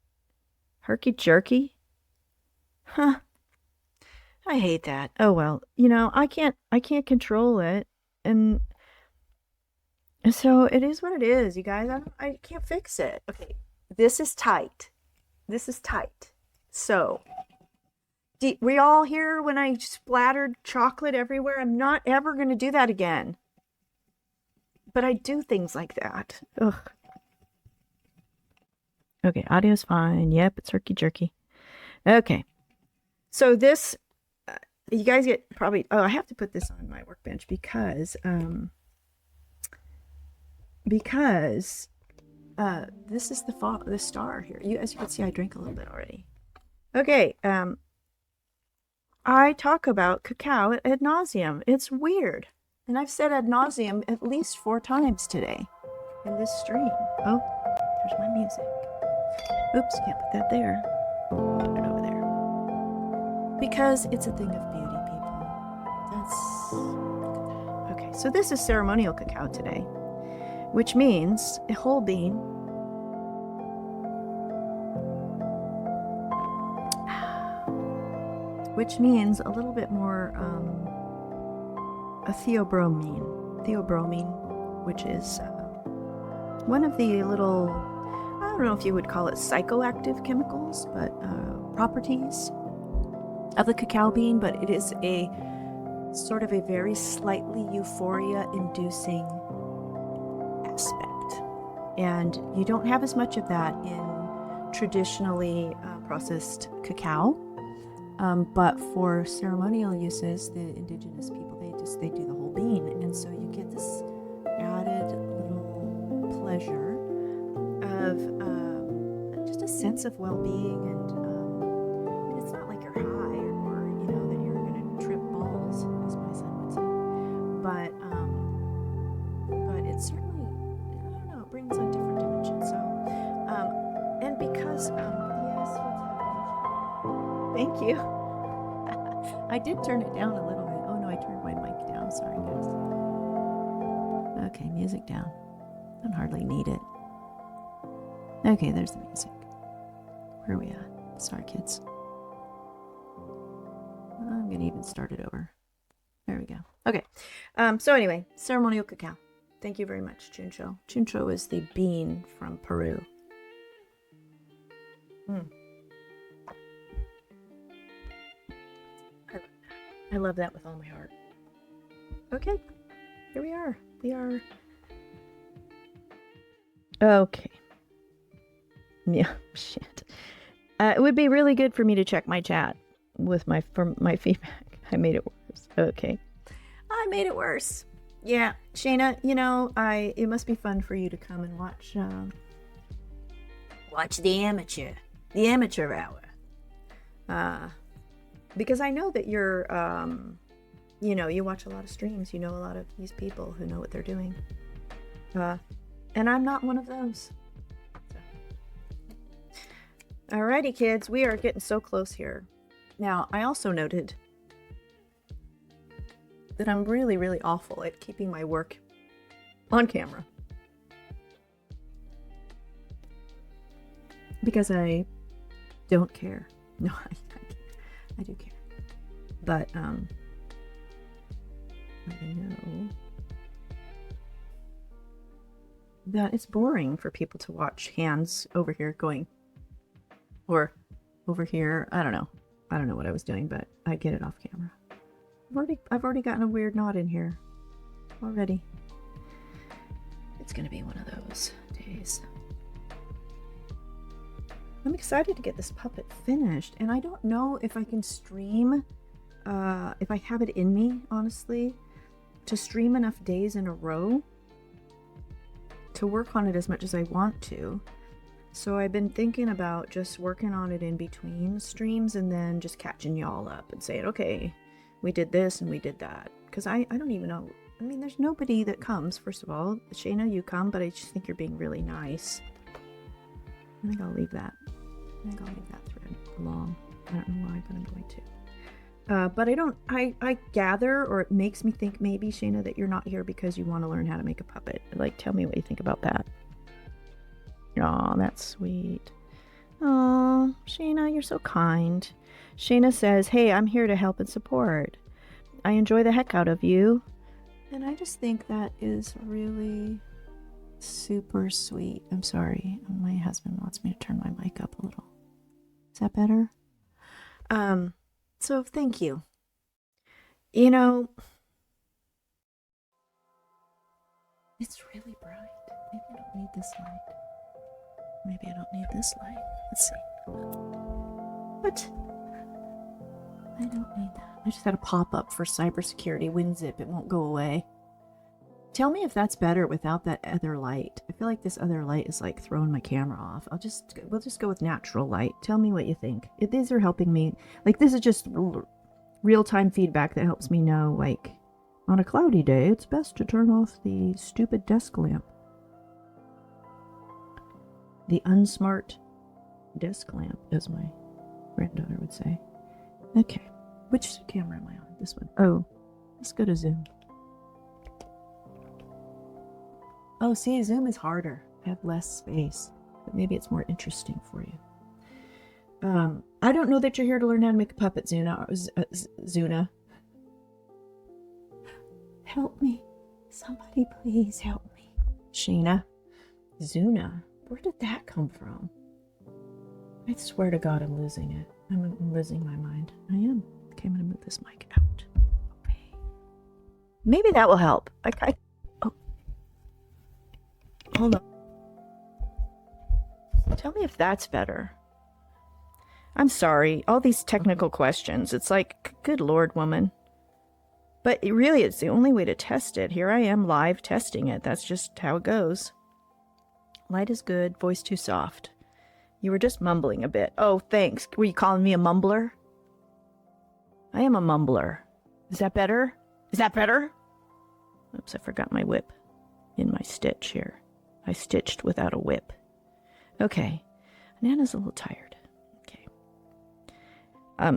herky jerky? Huh. I hate that. Oh well, I can't control it. And so it is what it is, you guys. I can't fix it. Okay. This is tight. This is tight. So, were you all here when I splattered chocolate everywhere? I'm not ever going to do that again. But I do things like that. Ugh. Okay, audio's fine. Yep, it's herky jerky. Okay. So this, you guys get probably, I have to put this on my workbench because this is the star here. As you can see, I drank a little bit already. Okay, I talk about cacao ad nauseum. It's weird. And I've said ad nauseum at least 4 times today in this stream. Oh, there's my music. Oops, can't put that there. Put it over there. Because it's a thing of beauty, people. Okay, so this is ceremonial cacao today, which means a whole bean, which means a little bit more a theobromine, which is one of the little, I don't know if you would call it psychoactive chemicals, but properties of the cacao bean, but it is a sort of a very slightly euphoria-inducing aspect. And you don't have as much of that in traditionally processed cacao. But for ceremonial uses, the indigenous people, they do the whole bean. And so you get this added little pleasure of just a sense of well-being. And it's not like you're high or that you're going to trip balls, as my son would say. But it certainly, I don't know, it brings a different dimension. So, and because, yes, what's happening? Thank you. I did turn it down a little bit. Oh no, I turned my mic down. Sorry, guys. Okay, music down. I don't hardly need it. Okay, there's the music. Where are we at? Sorry, kids. I'm going to even start it over. There we go. Okay. So anyway, ceremonial cacao. Thank you very much, Chuncho. Chuncho is the bean from Peru. I love that with all my heart. Okay, here we are. Okay. Yeah, shit. It would be really good for me to check my chat for my feedback. I made it worse. Okay. I made it worse. Yeah, Shayna, it must be fun for you to come and watch the amateur hour. Because I know that you're, you watch a lot of streams. You know a lot of these people who know what they're doing. And I'm not one of those. So. Alrighty, kids. We are getting so close here. Now, I also noted that I'm really, really awful at keeping my work on camera. Because I don't care. No, I do care. But, I know that it's boring for people to watch hands over here going, or over here. I don't know what I was doing, but I get it off camera. I've already gotten a weird knot in here already. It's gonna be one of those days. I'm excited to get this puppet finished, and I don't know if I can stream, if I have it in me, honestly, to stream enough days in a row to work on it as much as I want to. So I've been thinking about just working on it in between streams and then just catching y'all up and saying, okay, we did this and we did that. Because I don't even know. I mean, there's nobody that comes, first of all. Shayna, you come, but I just think you're being really nice. I think I'll leave that thread along. I don't know why, but I'm going to. But I gather, or it makes me think maybe, Shayna, that you're not here because you want to learn how to make a puppet. Like, tell me what you think about that. Aw, that's sweet. Aw, Shayna, you're so kind. Shayna says, hey, I'm here to help and support. I enjoy the heck out of you. And I just think that is really super sweet. I'm sorry. My husband wants me to turn my mic up a little. Is that better? So thank you. You know, it's really bright. Maybe I don't need this light. Maybe I don't need this light. Let's see. What? I don't need that. I just had a pop-up for cybersecurity WinZip. It won't go away. Tell me if that's better without that other light. I feel like this other light is like throwing my camera off. We'll just go with natural light. Tell me what you think. These are helping me. Like, this is just real-time feedback that helps me know, like, on a cloudy day, it's best to turn off the stupid desk lamp. The unsmart desk lamp, as my granddaughter would say. Okay. Which camera am I on? This one. Oh, let's go to Zoom. Oh, see, Zoom is harder. I have less space, but maybe it's more interesting for you. I don't know that you're here to learn how to make a puppet, Zuna. Zuna. Help me. Somebody please help me. Sheena. Zuna. Where did that come from? I swear to God, I'm losing it. I'm losing my mind. I am. Okay, I'm going to move this mic out. Okay. Maybe that will help. Oh. Hold on. Tell me if that's better. I'm sorry. All these technical questions. It's like, good Lord, woman. But really, it's the only way to test it. Here I am live testing it. That's just how it goes. Light is good. Voice too soft. You were just mumbling a bit. Oh, thanks. Were you calling me a mumbler? I am a mumbler. Is that better? Is that better? Oops, I forgot my whip in my stitch here. I stitched without a whip. Okay. Nana's a little tired. Okay.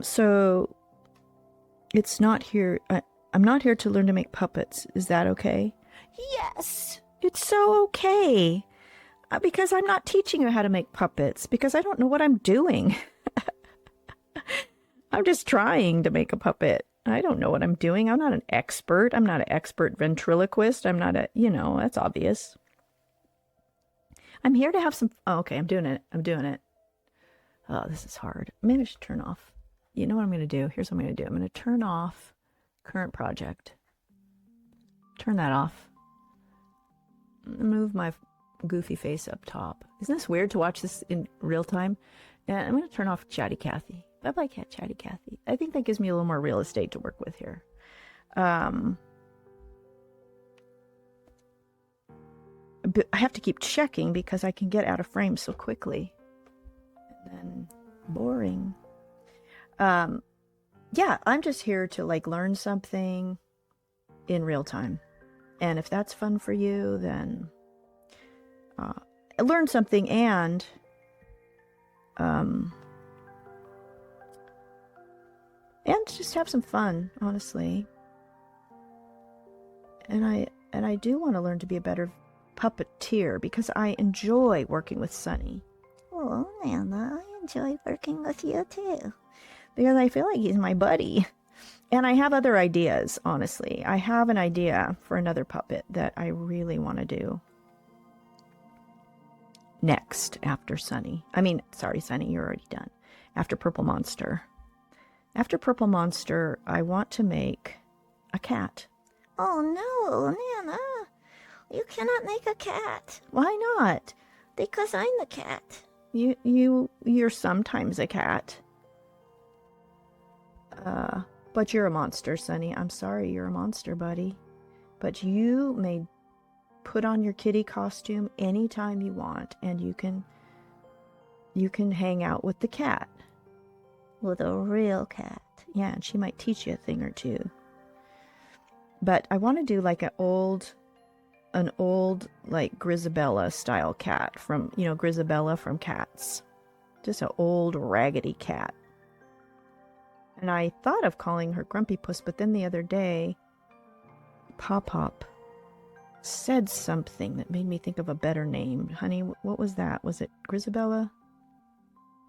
So it's not here. I'm not here to learn to make puppets. Is that okay? Yes, it's so okay. Because I'm not teaching you how to make puppets, because I don't know what I'm doing. I'm just trying to make a puppet. I don't know what I'm doing. I'm not an expert. I'm not an expert ventriloquist. I'm not that's obvious. I'm here to have some, okay, I'm doing it. Oh, this is hard. Maybe I should turn off. You know what I'm going to do? Here's what I'm going to do. I'm going to turn off current project. Turn that off. Move my goofy face up top. Isn't this weird to watch this in real time? And I'm going to turn off Chatty Cathy. Bye-bye, Chatty Cathy. I think that gives me a little more real estate to work with here. But I have to keep checking because I can get out of frame so quickly. And then boring. Yeah, I'm just here to like learn something in real time. And if that's fun for you, then learn something and just have some fun, honestly. And I do want to learn to be a better puppeteer because I enjoy working with Sunny. Oh, Nana, I enjoy working with you too. Because I feel like he's my buddy. And I have other ideas, honestly. I have an idea for another puppet that I really want to do. Next, after Sunny. Sorry, Sunny, you're already done. After Purple Monster. After Purple Monster, I want to make a cat. Oh no, Nana. You cannot make a cat. Why not? Because I'm the cat. You're sometimes a cat. But you're a monster, Sunny. I'm sorry, you're a monster, buddy. But you may put on your kitty costume anytime you want, and you can hang out with the cat. With a real cat. Yeah, and she might teach you a thing or two. But I want to do like an old like Grisabella style cat from, Grisabella from Cats. Just an old raggedy cat. And I thought of calling her Grumpy Puss, but then the other day, Pop said something that made me think of a better name. Honey, what was that? Was it Grisabella?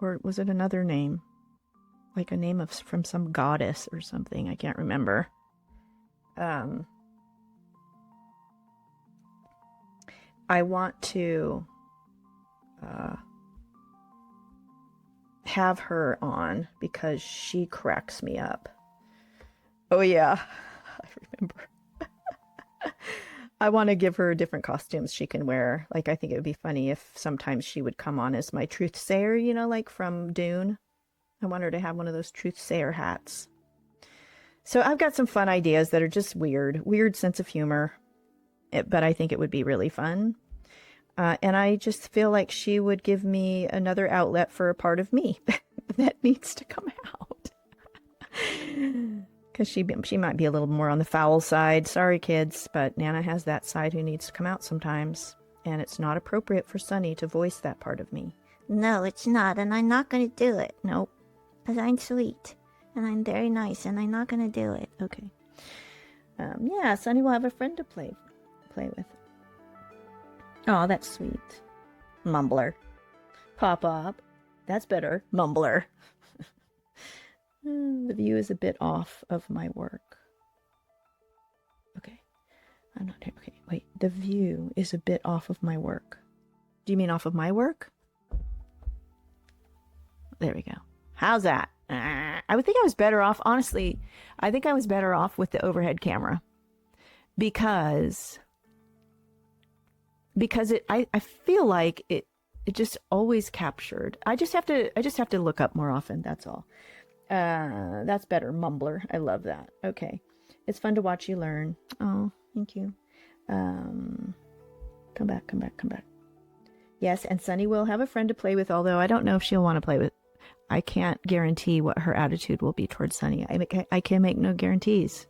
Or was it another name? Like a name from some goddess or something. I can't remember. I want to have her on because she cracks me up. Oh yeah, I remember. I want to give her different costumes she can wear. Like, I think it would be funny if sometimes she would come on as my truth sayer, you know, like from Dune. I want her to have one of those truth sayer hats. So I've got some fun ideas that are just weird sense of humor, but I think it would be really fun. And I just feel like she would give me another outlet for a part of me that needs to come out. Because she might be a little more on the foul side. Sorry, kids, but Nana has that side who needs to come out sometimes. And it's not appropriate for Sunny to voice that part of me. No, it's not, and I'm not going to do it. Nope. Because I'm sweet, and I'm very nice, and I'm not going to do it. Okay. Yeah, Sunny will have a friend to play with. Oh, that's sweet. Mumbler. Pop-up. That's better. Mumbler. The view is a bit off of my work. Okay. I'm not... Okay, wait. The view is a bit off of my work. Do you mean off of my work? There we go. How's that? I would think I was better off. Honestly, I think I was better off with the overhead camera. Because I feel like it just always captured. I just have to look up more often, that's all. That's better, Mumbler. I love that. Okay. It's fun to watch you learn. Oh, thank you. Come back. Yes, and Sunny will have a friend to play with, although I don't know if she'll want to play with. I can't guarantee what her attitude will be towards Sunny. I can make no guarantees.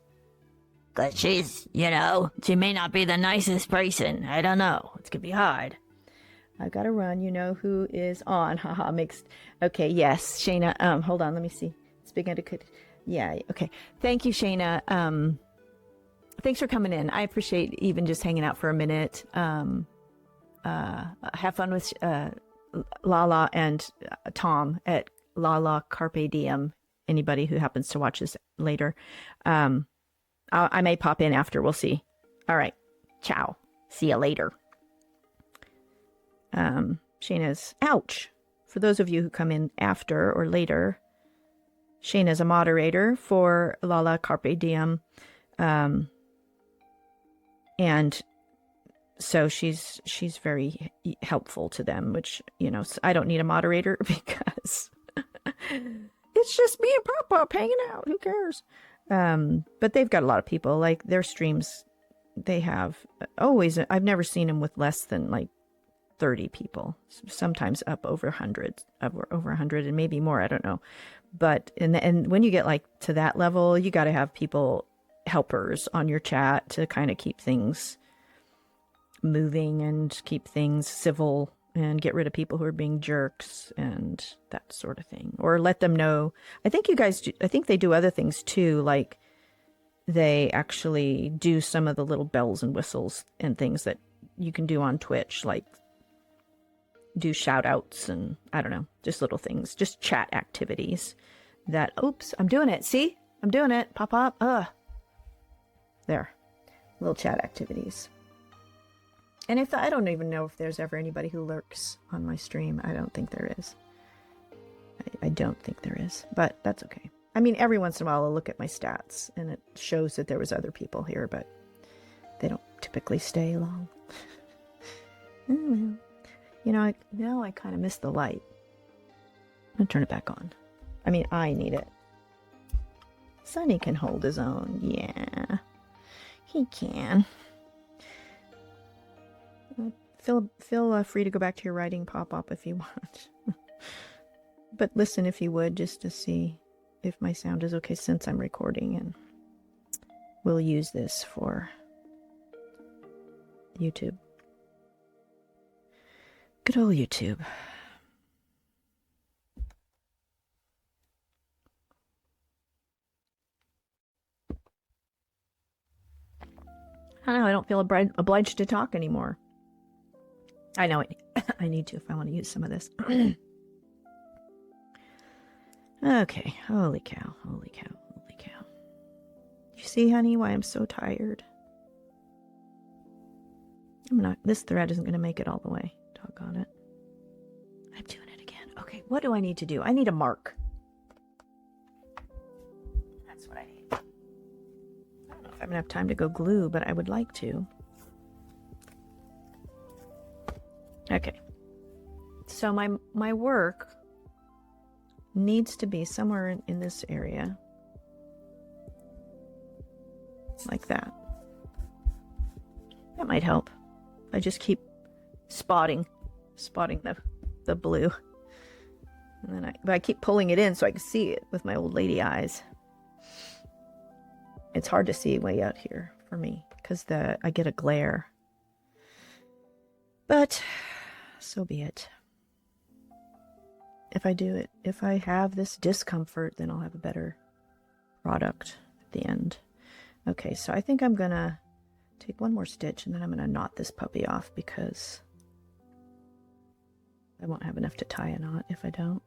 Because she's, she may not be the nicest person. I don't know. It's going to be hard. I've got to run. You know who is on. Haha, mixed. Okay, yes, Shayna. Hold on, let me see. It's begun to could. Yeah, okay. Thank you, Shayna. Thanks for coming in. I appreciate even just hanging out for a minute. Have fun with Lala and Tom at Lala Carpe Diem. Anybody who happens to watch this later. I may pop in after. We'll see. All right. Ciao. See you later. Shayna's... Ouch. For those of you who come in after or later, Shayna's a moderator for Lala Carpe Diem. And so she's very helpful to them, which, I don't need a moderator because it's just me and Pop-Up hanging out. Who cares? But they've got a lot of people. Like, their streams, they have always... I've never seen them with less than, 30 people. Sometimes up over 100, and maybe more. I don't know. But, and when you get, to that level, you got to have people, helpers on your chat to kind of keep things moving and keep things civil and get rid of people who are being jerks and that sort of thing. Or let them know. I think they do other things too, like they actually do some of the little bells and whistles and things that you can do on Twitch, like do shout outs and I don't know, just little things, just chat activities that, oops, I'm doing it. See, I'm doing it. Pop up. There, little chat activities. And I don't even know if there's ever anybody who lurks on my stream. I don't think there is. I don't think there is, but that's okay. I mean, every once in a while I'll look at my stats and it shows that there was other people here, but they don't typically stay long. Oh, well. Now I kind of miss the light. I'm going to turn it back on. I mean, I need it. Sunny can hold his own. Yeah, he can. Feel free to go back to your writing, Pop-Up, if you want. But listen if you would, just to see if my sound is okay since I'm recording, and we'll use this for YouTube. Good old YouTube. I don't know, I don't feel obliged to talk anymore. I know I need to if I want to use some of this. Okay, holy cow, holy cow, holy cow. You see, honey, why I'm so tired? This thread isn't going to make it all the way. Doggone it. I'm doing it again. Okay, what do I need to do? I need a mark. That's what I need. I don't know if I'm going to have time to go glue, but I would like to. Okay. So my work needs to be somewhere in this area. Like that. That might help. I just keep spotting the blue. And then but I keep pulling it in so I can see it with my old lady eyes. It's hard to see way out here for me because I get a glare. But so be it. If I have this discomfort, then I'll have a better product at the end. Okay, so I think I'm gonna take one more stitch and then I'm gonna knot this puppy off because I won't have enough to tie a knot if I don't.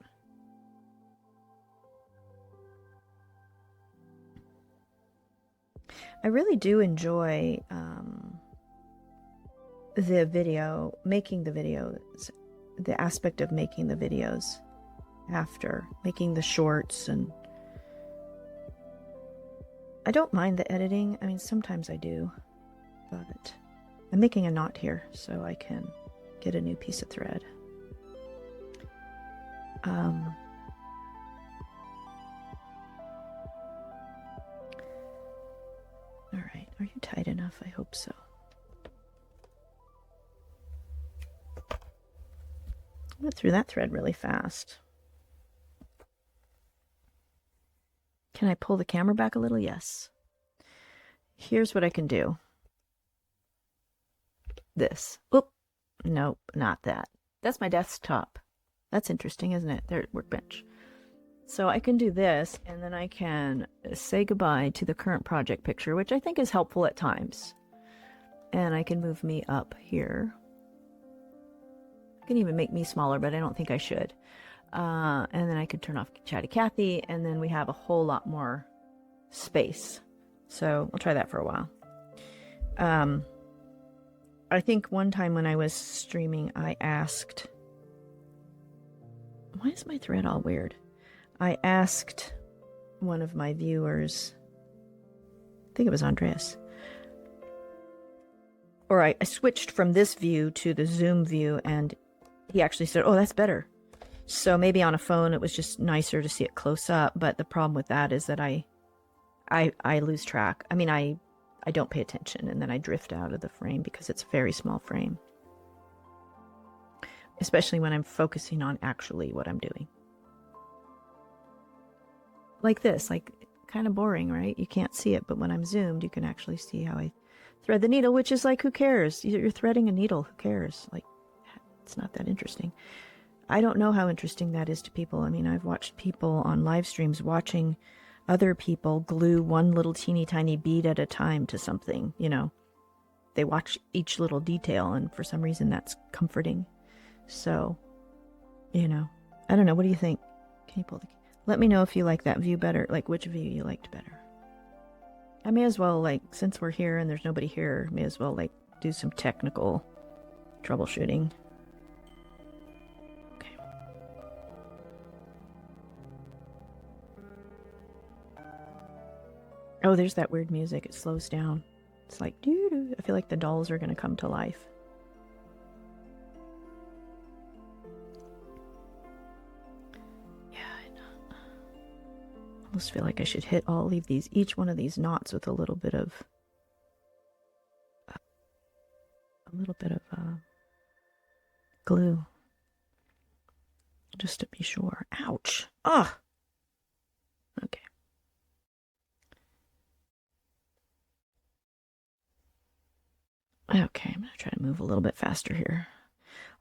I really do enjoy making the videos, the aspect of making the videos after, making the shorts, and I don't mind the editing. I mean, sometimes I do, but I'm making a knot here so I can get a new piece of thread. All right, are you tight enough? I hope so. I went through that thread really fast. Can I pull the camera back a little? Yes. Here's what I can do. This. Oop. Nope, not that. That's my desktop. That's interesting, isn't it? There's workbench. So I can do this, and then I can say goodbye to the current project picture, which I think is helpful at times. And I can move me up here. I can even make me smaller, but I don't think I should. And then I can turn off Chatty Cathy, and then we have a whole lot more space. So I'll try that for a while. I think one time when I was streaming, I asked... Why is my thread all weird? I asked one of my viewers, I think it was Andreas, or I switched from this view to the Zoom view, and he actually said, oh, that's better. So maybe on a phone it was just nicer to see it close up, but the problem with that is that I lose track. I mean, I don't pay attention, and then I drift out of the frame because it's a very small frame. Especially when I'm focusing on actually what I'm doing. Like this, like kind of boring, right? You can't see it, but when I'm zoomed, you can actually see how I thread the needle, which is like, who cares? You're threading a needle, who cares? Like, it's not that interesting. I don't know how interesting that is to people. I mean, I've watched people on live streams watching other people glue one little teeny tiny bead at a time to something, you know. They watch each little detail, and for some reason that's comforting. So, you know, I don't know. What do you think? Can you pull the... Let me know if you like that view better, like which view you liked better. I may as well, like, since we're here and there's nobody here, may as well, like, do some technical troubleshooting. Okay. Oh, there's that weird music. It slows down. It's like, doo-doo. I feel like the dolls are going to come to life. I almost feel like I should hit each one of these knots with a little bit of glue, just to be sure. Ouch! Ah. Okay. Okay, I'm gonna try to move a little bit faster here.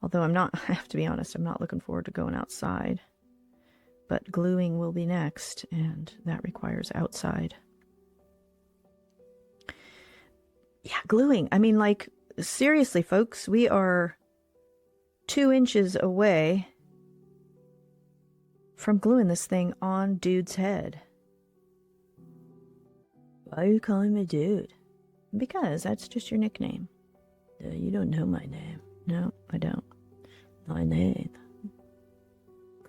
Although I have to be honest, I'm not looking forward to going outside. But gluing will be next, and that requires outside. Yeah, gluing. I mean, like, seriously, folks, we are 2 inches away from gluing this thing on dude's head. Why are you calling me dude? Because that's just your nickname. You don't know my name. No, I don't. My name.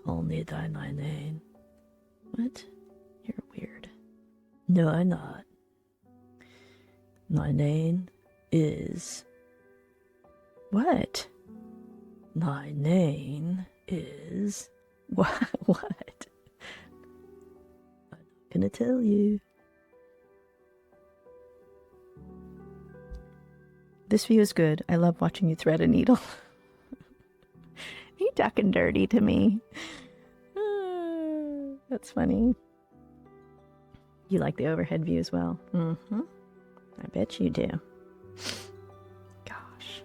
Call me by my name. What? You're weird. No, I'm not. My name is... What? My name is... What? What? I'm not gonna tell you. This view is good. I love watching you thread a needle. You talking dirty to me. That's funny. You like the overhead view as well? Mm-hmm. I bet you do. Gosh.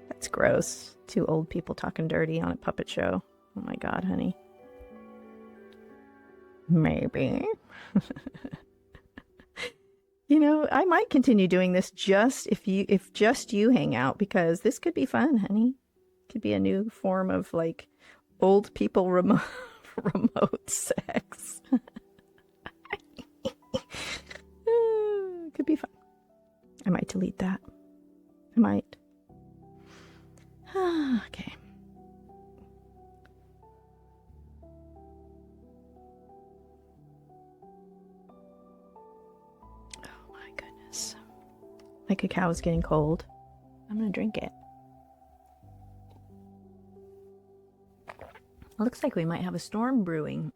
That's gross. 2 old people talking dirty on a puppet show. Oh my God, honey. Maybe. You know, I might continue doing this just if just you hang out, because this could be fun, honey. Could be a new form of like old people remote sex. Could be fun. I might delete that. I might. Okay. Oh my goodness. My cacao is getting cold. I'm gonna drink it. It looks like we might have a storm brewing.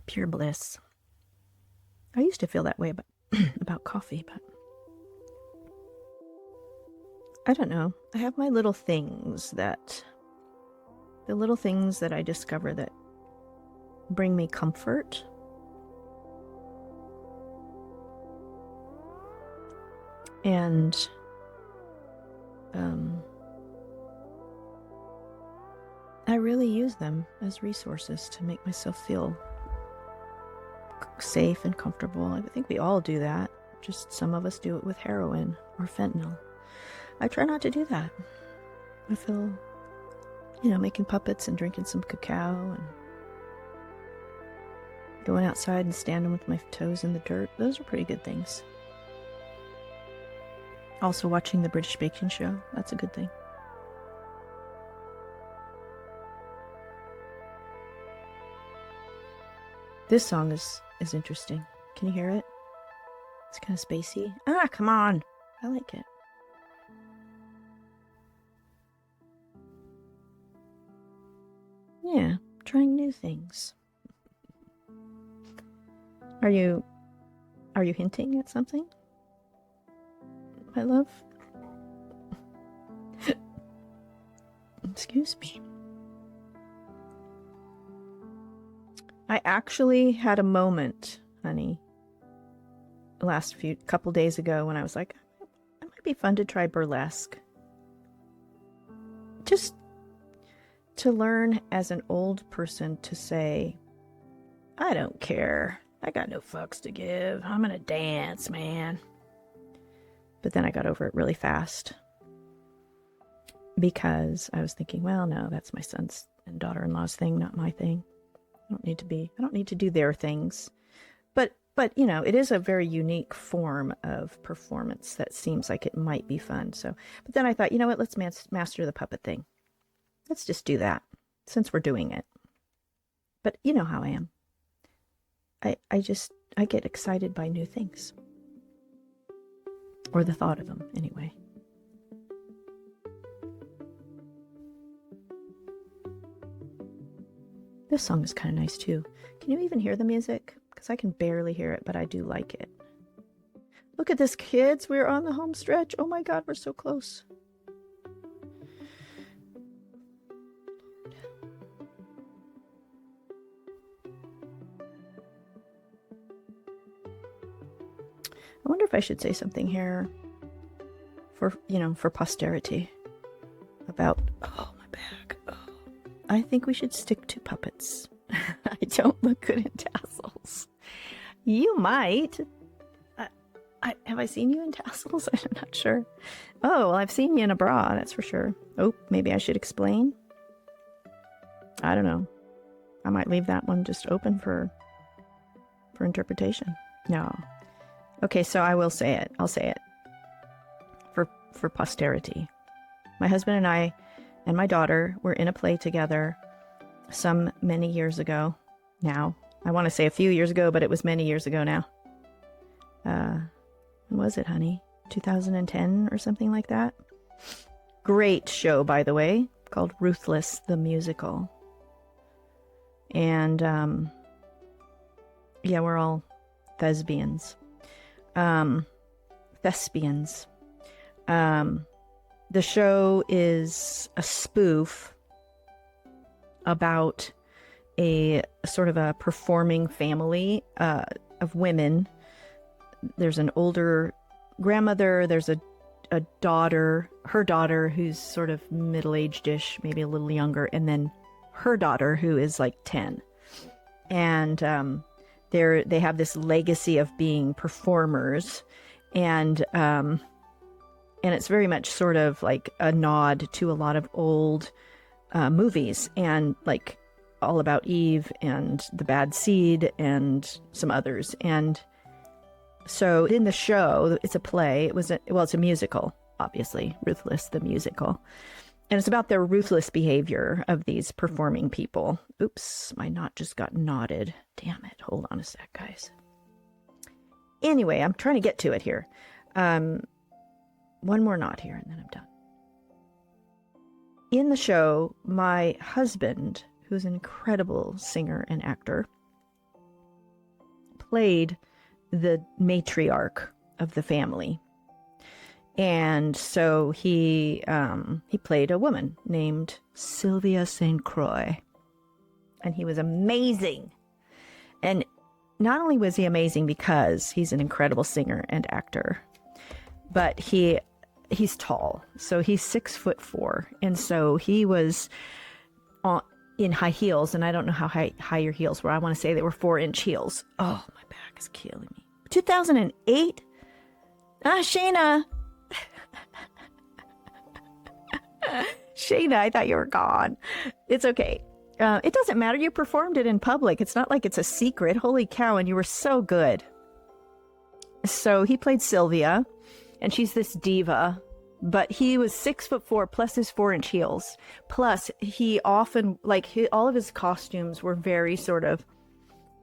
Pure bliss. I used to feel that way about coffee, but I don't know. I have my little things that I discover that bring me comfort. And I really use them as resources to make myself feel safe and comfortable. I think we all do that. Just some of us do it with heroin or fentanyl. I try not to do that. I feel, making puppets and drinking some cacao and going outside and standing with my toes in the dirt. Those are pretty good things. Also watching the British baking show. That's a good thing. This song is interesting. Can you hear it? It's kind of spacey. Come on. I like it. Yeah, trying new things. Are you hinting at something? My love? Excuse me. I actually had a moment, honey, last couple days ago when I was like, it might be fun to try burlesque. Just to learn as an old person to say, I don't care. I got no fucks to give. I'm gonna dance, man. But then I got over it really fast because I was thinking, well, no, that's my son's and daughter-in-law's thing, not my thing. I don't need to do their things. But it is a very unique form of performance that seems like it might be fun. So, but then I thought, you know what, let's master the puppet thing. Let's just do that since we're doing it. But you know how I am. I get excited by new things. Or the thought of them, anyway. This song is kind of nice, too. Can you even hear the music? Because I can barely hear it, but I do like it. Look at this, kids. We're on the home stretch. Oh my God, we're so close. I wonder if I should say something here for posterity about, oh, my back. Oh. I think we should stick to puppets. I don't look good in tassels. You might. Have I seen you in tassels? I'm not sure. Oh, well, I've seen you in a bra, that's for sure. Oh, maybe I should explain. I don't know. I might leave that one just open for interpretation. No. Okay, so I will say it. I'll say it. For posterity. My husband and I and my daughter were in a play together some many years ago now. I want to say a few years ago, but it was many years ago now. When was it, honey? 2010 or something like that? Great show, by the way, called Ruthless the Musical. And, yeah, we're all thespians. The show is a spoof about a sort of a performing family of women. There's an older grandmother, there's a daughter, her daughter who's sort of middle-aged-ish, maybe a little younger, and then her daughter who is like 10. And they have this legacy of being performers, and it's very much sort of like a nod to a lot of old movies, and like All About Eve and The Bad Seed and some others. And so in the show, it's a play. It's a musical, obviously, Ruthless the Musical. And it's about the ruthless behavior of these performing people. Oops, my knot just got knotted. Damn it. Hold on a sec, guys. Anyway, I'm trying to get to it here. One more knot here, and then I'm done. In the show, my husband, who's an incredible singer and actor, played the matriarch of the family. And so he played a woman named Sylvia St. Croix. And he was amazing. And not only was he amazing because he's an incredible singer and actor, but he's tall. So he's 6'4". And so he was in high heels. And I don't know how high your heels were. I want to say they were 4-inch heels. Oh, my back is killing me. 2008? Shayna. Shayna, I thought you were gone. It's okay. It doesn't matter. You performed it in public. It's not like it's a secret. Holy cow. And you were so good. So he played Sylvia, and she's this diva, but he was 6'4" plus his 4-inch heels. Plus he often, all of his costumes were very sort of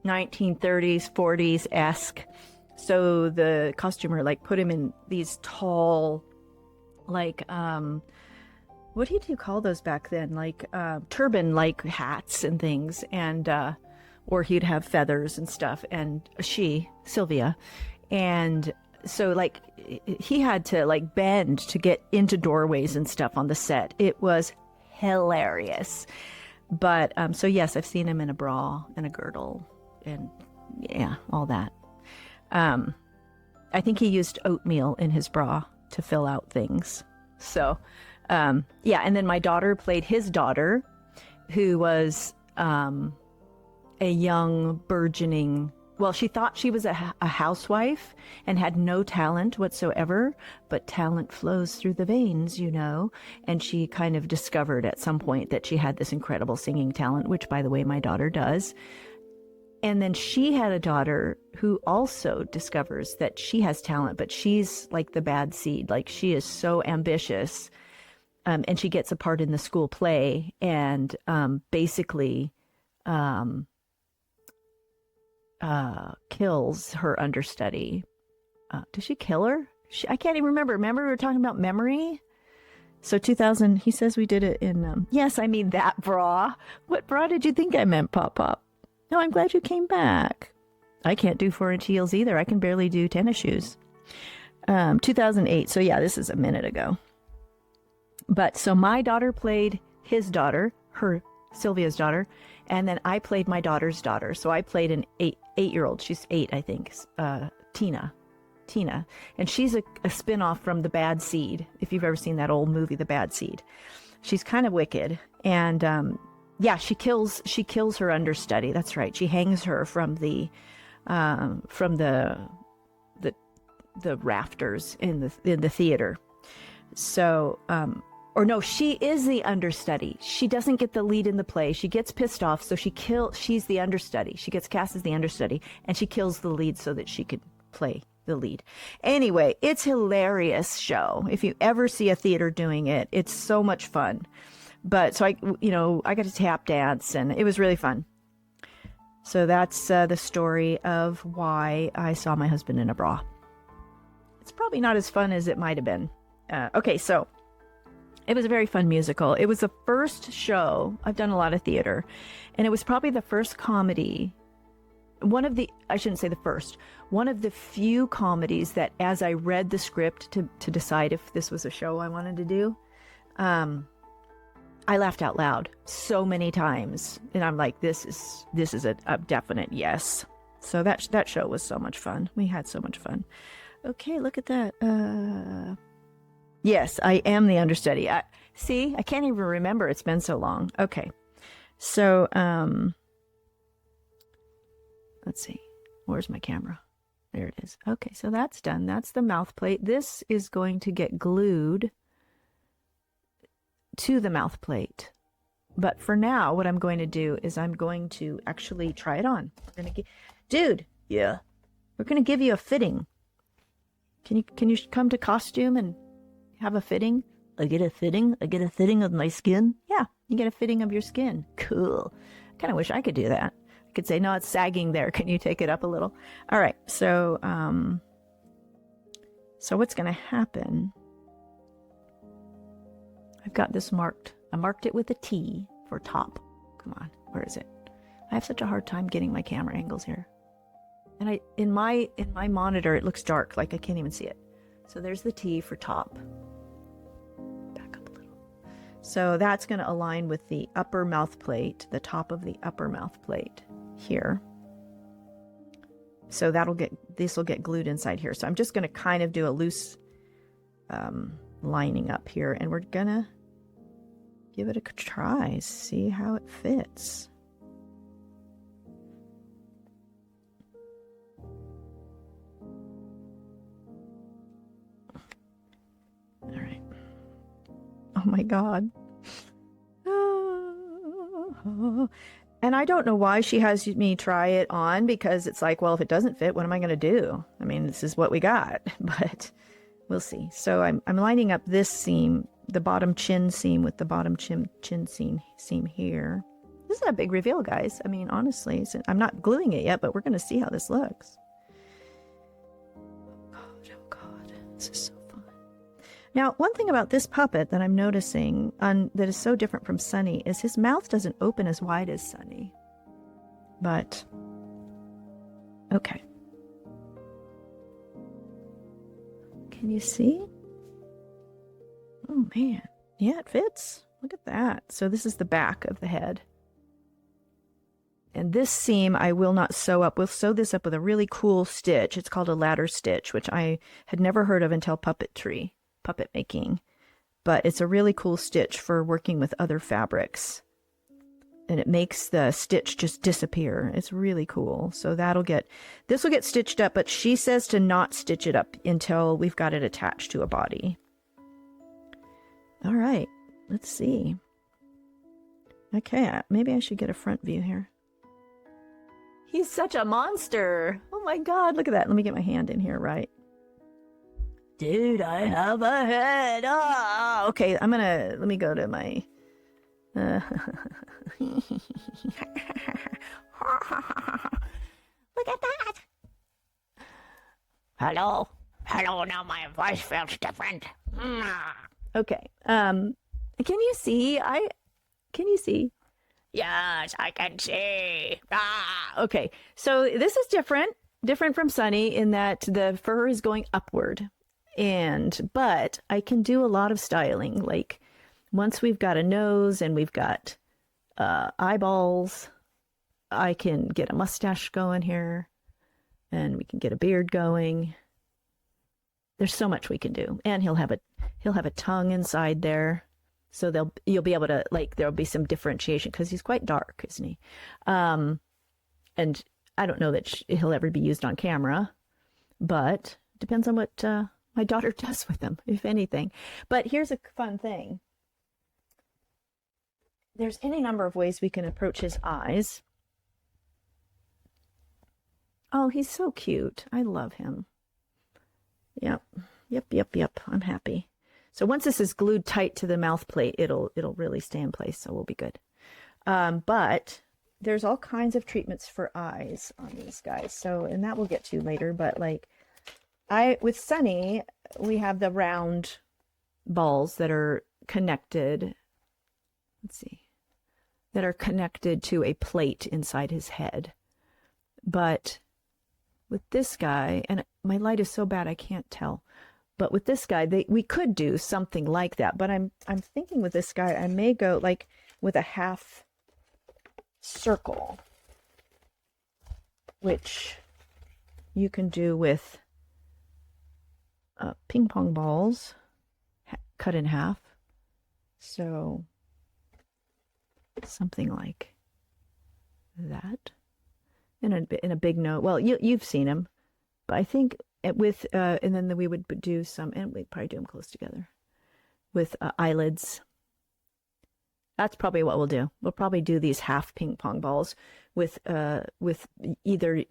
1930s, 40s-esque. So the costumer put him in these tall, what did you call those back then? Turban-like hats and things, and or he'd have feathers and stuff. And Sylvia, and so he had to bend to get into doorways and stuff on the set. It was hilarious. But so yes, I've seen him in a bra and a girdle, and yeah, all that. I think he used oatmeal in his bra to fill out things. So, yeah. And then my daughter played his daughter, who was a young, burgeoning, well, she thought she was a housewife and had no talent whatsoever, but talent flows through the veins, and she kind of discovered at some point that she had this incredible singing talent, which, by the way, my daughter does. And then she had a daughter who also discovers that she has talent, but she's like the bad seed. She is so ambitious. And she gets a part in the school play and basically kills her understudy. Did she kill her? I can't even remember. Remember we were talking about memory? So 2000, he says we did it in, yes, I mean that bra. What bra did you think I meant, Pop Pop? No, I'm glad you came back. I can't do 4-inch heels either. I can barely do tennis shoes. 2008. So yeah, this is a minute ago. But so my daughter played his daughter, Sylvia's daughter, and then I played my daughter's daughter. So I played an eight-year-old. She's 8, I think. Tina. And she's a spin-off from The Bad Seed. If you've ever seen that old movie, The Bad Seed. She's kind of wicked. And Yeah, she kills her understudy. That's right. She hangs her from the the the rafters in the theater. So or no, she is the understudy. She doesn't get the lead in the play. She gets pissed off, so she's the understudy. She gets cast as the understudy, and she kills the lead so that she could play the lead. Anyway, it's a hilarious show. If you ever see a theater doing it, it's so much fun. But so I got to tap dance, and it was really fun. So that's the story of why I saw my husband in a bra. It's probably not as fun as it might have been. Okay, so it was a very fun musical. It was the first show. I've done a lot of theater, and it was probably the first comedy. I shouldn't say the first, one of the few comedies that as I read the script to decide if this was a show I wanted to do, I laughed out loud so many times. And I'm like, this is a definite yes. So that show was so much fun. We had so much fun. Okay, look at that. Yes, I am the understudy. I can't even remember. It's been so long. Okay. So, let's see. Where's my camera? There it is. Okay, so that's done. That's the mouth plate. This is going to get glued to the mouth plate. But for now, what I'm going to do is I'm going to actually try it on. Dude. Yeah. We're going to give you a fitting. Can you come to costume and have a fitting? I get a fitting? I get a fitting of my skin? Yeah, you get a fitting of your skin. Cool. I kind of wish I could do that. I could say, no, it's sagging there. Can you take it up a little? All right. So what's going to happen? I've got this marked. I marked it with a T for top. Come on. Where is it? I have such a hard time getting my camera angles here. And in my monitor, it looks dark, like I can't even see it. So there's the T for top. Back up a little. So that's going to align with the upper mouth plate, the top of the upper mouth plate here. So this will get glued inside here. So I'm just going to kind of do a loose lining up here, and we're going to give it a try, see how it fits. All right. Oh my God. And I don't know why she has me try it on, because it's like, well, if it doesn't fit, what am I going to do? I mean, this is what we got, but we'll see. So I'm lining up this seam, the bottom chin seam, with the bottom chin seam here. This is a big reveal, guys. I mean, honestly, I'm not gluing it yet, but we're going to see how this looks. Oh God, this is so fun. Now, one thing about this puppet that I'm noticing that is so different from Sunny is his mouth doesn't open as wide as Sunny. But, okay. Can you see? Oh, man. Yeah, it fits. Look at that. So this is the back of the head. And this seam I will not sew up. We'll sew this up with a really cool stitch. It's called a ladder stitch, which I had never heard of until puppet making. But it's a really cool stitch for working with other fabrics. And it makes the stitch just disappear. It's really cool. So this will get stitched up, but she says to not stitch it up until we've got it attached to a body. All right, let's see. Okay, maybe I should get a front view here. He's such a monster. Oh my God, look at that. Let me get my hand in here, right? Dude, I have a head. Oh, okay, let me go to my... Look at that. Hello, now my voice feels different. Okay, can you see? Can you see? Yes, I can see. Okay, so this is different from Sunny in that the fur is going upward. But I can do a lot of styling. Like once we've got a nose and we've got eyeballs, I can get a mustache going here, and we can get a beard going. There's so much we can do, and he'll have a tongue inside there. So you'll be able to, like, there'll be some differentiation because he's quite dark, isn't he? And I don't know that he'll ever be used on camera, but depends on what my daughter does with him, if anything. But here's a fun thing. There's any number of ways we can approach his eyes. Oh, he's so cute. I love him. Yep. I'm happy. So once this is glued tight to the mouth plate, it'll really stay in place, so we'll be good. But there's all kinds of treatments for eyes on these guys. So, and that we'll get to later, but like with Sunny, we have the round balls that are connected. Let's see. That are connected to a plate inside his head. But with this guy, and my light is so bad I can't tell. But with this guy, we could do something like that. But I'm thinking with this guy, I may go like with a half circle, which you can do with ping pong balls cut in half. So something like that. In a big note. Well, you've seen him, but I think with and then we would do some, and we'd probably do them close together with eyelids. That's probably what we'll do. We'll probably do these half ping pong balls with either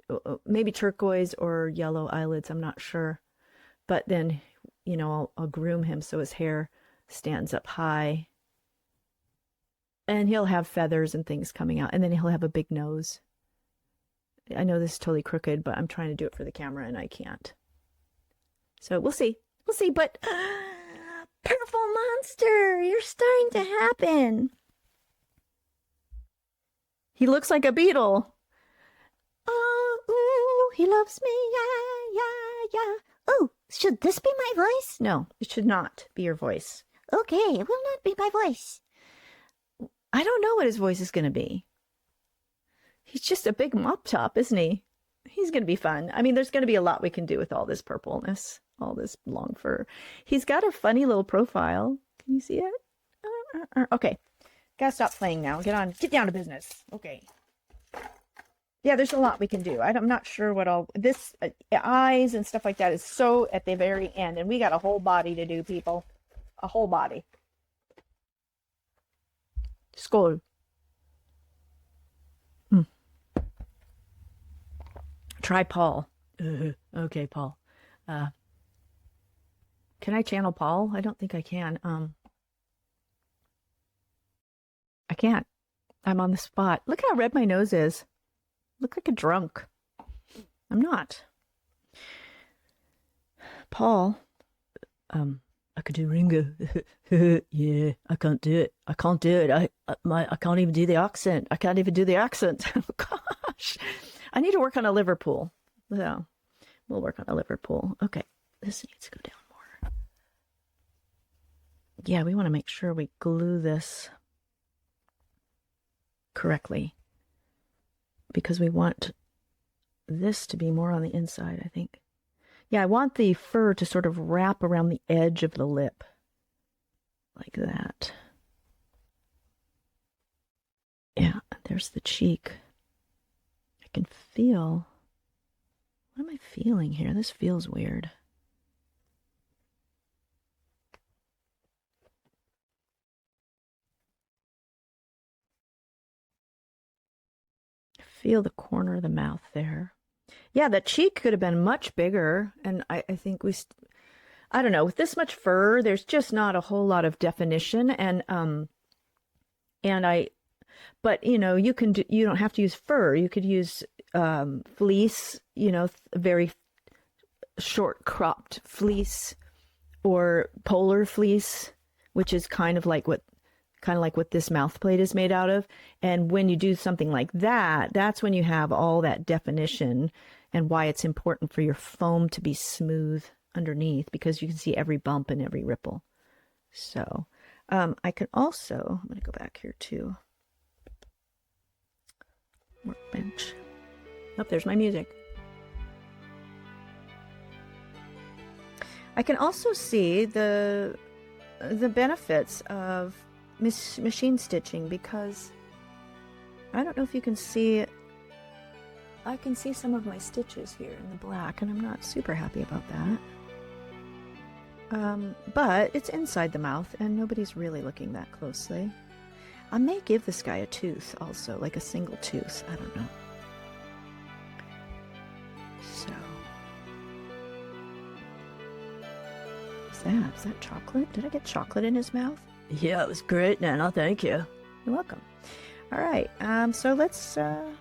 maybe turquoise or yellow eyelids. I'm not sure, but then I'll groom him so his hair stands up high, and he'll have feathers and things coming out, and then he'll have a big nose. I know this is totally crooked, but I'm trying to do it for the camera and I can't. So we'll see. But purple monster, you're starting to happen. He looks like a beetle. Oh, ooh, he loves me, yeah. Oh, should this be my voice? No, it should not be your voice. Okay, it will not be my voice. I don't know what his voice is going to be. He's just a big mop-top, isn't he? He's going to be fun. I mean, there's going to be a lot we can do with all this purpleness, all this long fur. He's got a funny little profile. Can you see it? Okay. Gotta stop playing now. Get down to business. Okay. Yeah, there's a lot we can do. I'm not sure what all this eyes and stuff like that is so at the very end, and we got a whole body to do, people. A whole body. Skål. Try Paul. Okay, Paul. Can I channel Paul? I don't think I can. I can't. I'm on the spot. Look how red my nose is. Look like a drunk. I'm not. Paul. I could do Ringo. Yeah, I can't do it. I can't do it. I can't even do the accent. I can't even do the accent. Gosh. I need to work on a Liverpool. So we'll work on a Liverpool. Okay. This needs to go down more. Yeah, we want to make sure we glue this correctly because we want this to be more on the inside, I think. Yeah, I want the fur to sort of wrap around the edge of the lip like that. Yeah, there's the cheek. I can feel, what am I feeling here? This feels weird. Feel the corner of the mouth there. Yeah, the cheek could have been much bigger, and I think I don't know, with this much fur, there's just not a whole lot of definition, but you don't have to use fur. You could use fleece, very short cropped fleece, or polar fleece, which is kind of like what this mouth plate is made out of. And when you do something like that, that's when you have all that definition and why it's important for your foam to be smooth underneath, because you can see every bump and every ripple. So I can also, I'm going to go back here to workbench. Oh, there's my music. I can also see the benefits of machine stitching because I don't know if you can see it. I can see some of my stitches here in the black, and I'm not super happy about that. But it's inside the mouth, and nobody's really looking that closely. I may give this guy a tooth also, like a single tooth. I don't know. So, what's that? Is that chocolate? Did I get chocolate in his mouth? Yeah, it was great, Nana. Thank you. You're welcome. All right. So let's. I'm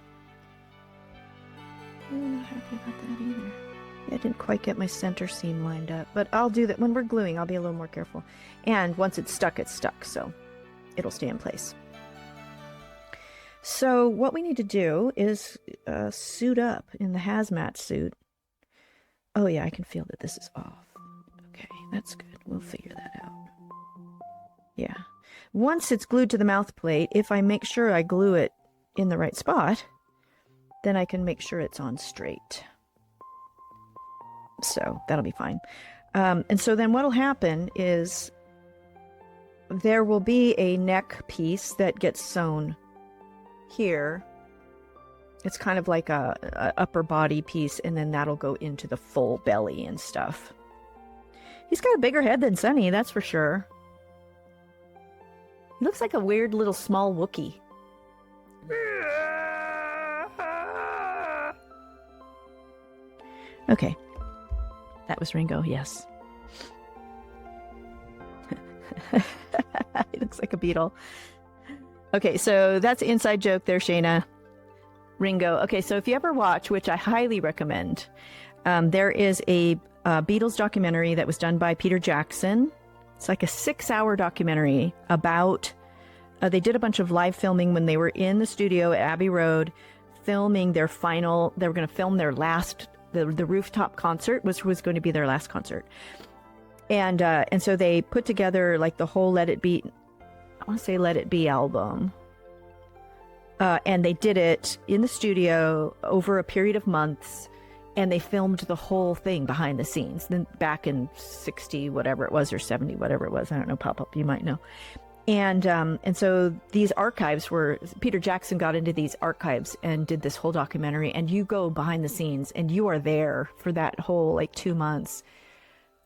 not happy about that either. I didn't quite get my center seam lined up, but I'll do that when we're gluing. I'll be a little more careful. And once it's stuck, so it'll stay in place. So what we need to do is suit up in the hazmat suit. Oh yeah, I can feel that this is off. Okay, that's good. We'll figure that out. Yeah. Once it's glued to the mouth plate, if I make sure I glue it in the right spot, then I can make sure it's on straight. So that'll be fine. And so then what'll happen is there will be a neck piece that gets sewn here. It's kind of like a upper body piece, and then that'll go into the full belly and stuff. He's got a bigger head than Sunny, that's for sure. He looks like a weird little small Wookiee. Okay. That was Ringo, yes. He looks like a beetle. Okay, so that's the inside joke there, Shayna. Ringo. Okay, so if you ever watch, which I highly recommend, there is a Beatles documentary that was done by Peter Jackson. It's like a 6-hour documentary about... they did a bunch of live filming when they were in the studio at Abbey Road, filming their final... They were going to film their last... The rooftop concert was going to be their last concert. And so they put together like the whole Let It Be... I want to say Let It Be album. And they did it in the studio over a period of months, and they filmed the whole thing behind the scenes. Then back in 60, whatever it was, or 70, whatever it was. I don't know, Pop-Up, you might know. And so these archives were, Peter Jackson got into these archives and did this whole documentary, and you go behind the scenes and you are there for that whole like 2 months.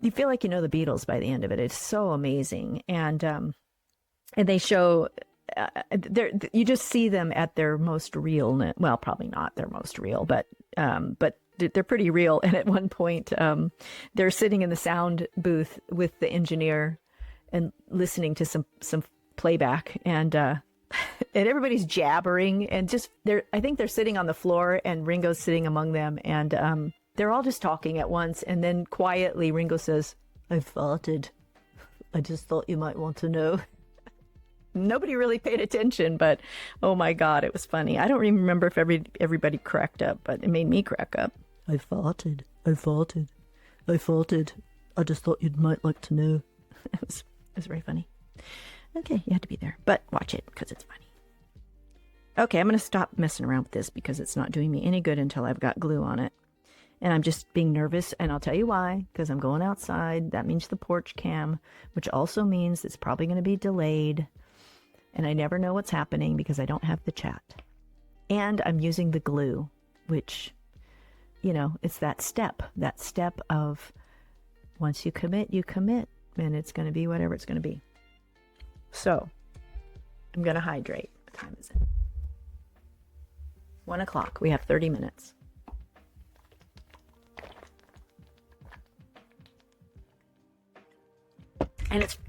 You feel like you know the Beatles by the end of it. It's so amazing. And they show, you just see them at their most real, well, probably not their most real, but they're pretty real. And at one point, they're sitting in the sound booth with the engineer and listening to some playback, and everybody's jabbering, and just I think they're sitting on the floor, and Ringo's sitting among them, and they're all just talking at once, and then quietly Ringo says, "I farted. I just thought you might want to know." Nobody really paid attention, but oh my God, it was funny. I don't even remember if everybody cracked up, but it made me crack up. I farted. I farted. I farted. I just thought you might like to know. It was very funny. Okay, you had to be there, but watch it because it's funny. Okay, I'm going to stop messing around with this because it's not doing me any good until I've got glue on it. And I'm just being nervous, and I'll tell you why, because I'm going outside. That means the porch cam, which also means it's probably going to be delayed. And I never know what's happening because I don't have the chat. And I'm using the glue, which, you know, it's that step of once you commit, and it's going to be whatever it's going to be. So I'm going to hydrate. What time is it? 1 o'clock. We have 30 minutes. And it's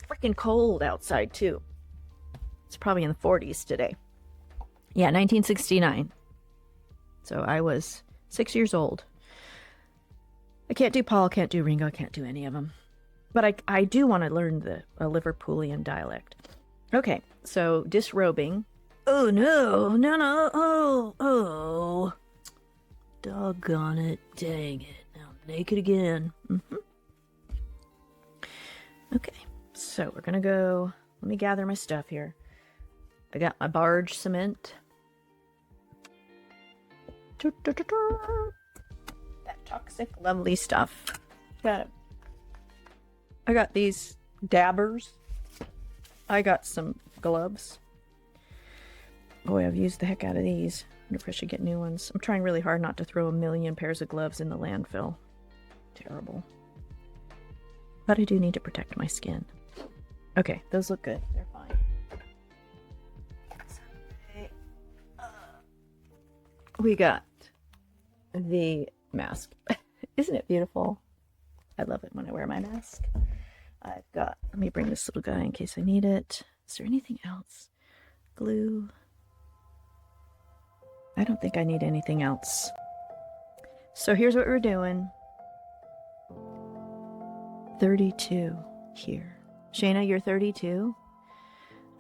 freaking cold outside too. It's probably in the 40s today. Yeah, 1969. So I was 6 years old. I can't do Paul, can't do Ringo, can't do any of them. But I do want to learn the Liverpoolian dialect. Okay, so disrobing. Oh no, oh. Doggone it, dang it. Now naked again. Okay, so we're going to go, let me gather my stuff here. I got my barge cement. That toxic, lovely stuff. I got these dabbers. I got some gloves. Boy, I've used the heck out of these. I wonder if I should get new ones. I'm trying really hard not to throw a million pairs of gloves in the landfill. Terrible. But I do need to protect my skin. Okay, those look good. They're fine. We got the mask. Isn't it beautiful? I love it when I wear my mask. I've got, let me bring this little guy in case I need it. Is there anything else? Glue. I don't think I need anything else. So here's what we're doing. 32 here. Shayna, you're 32?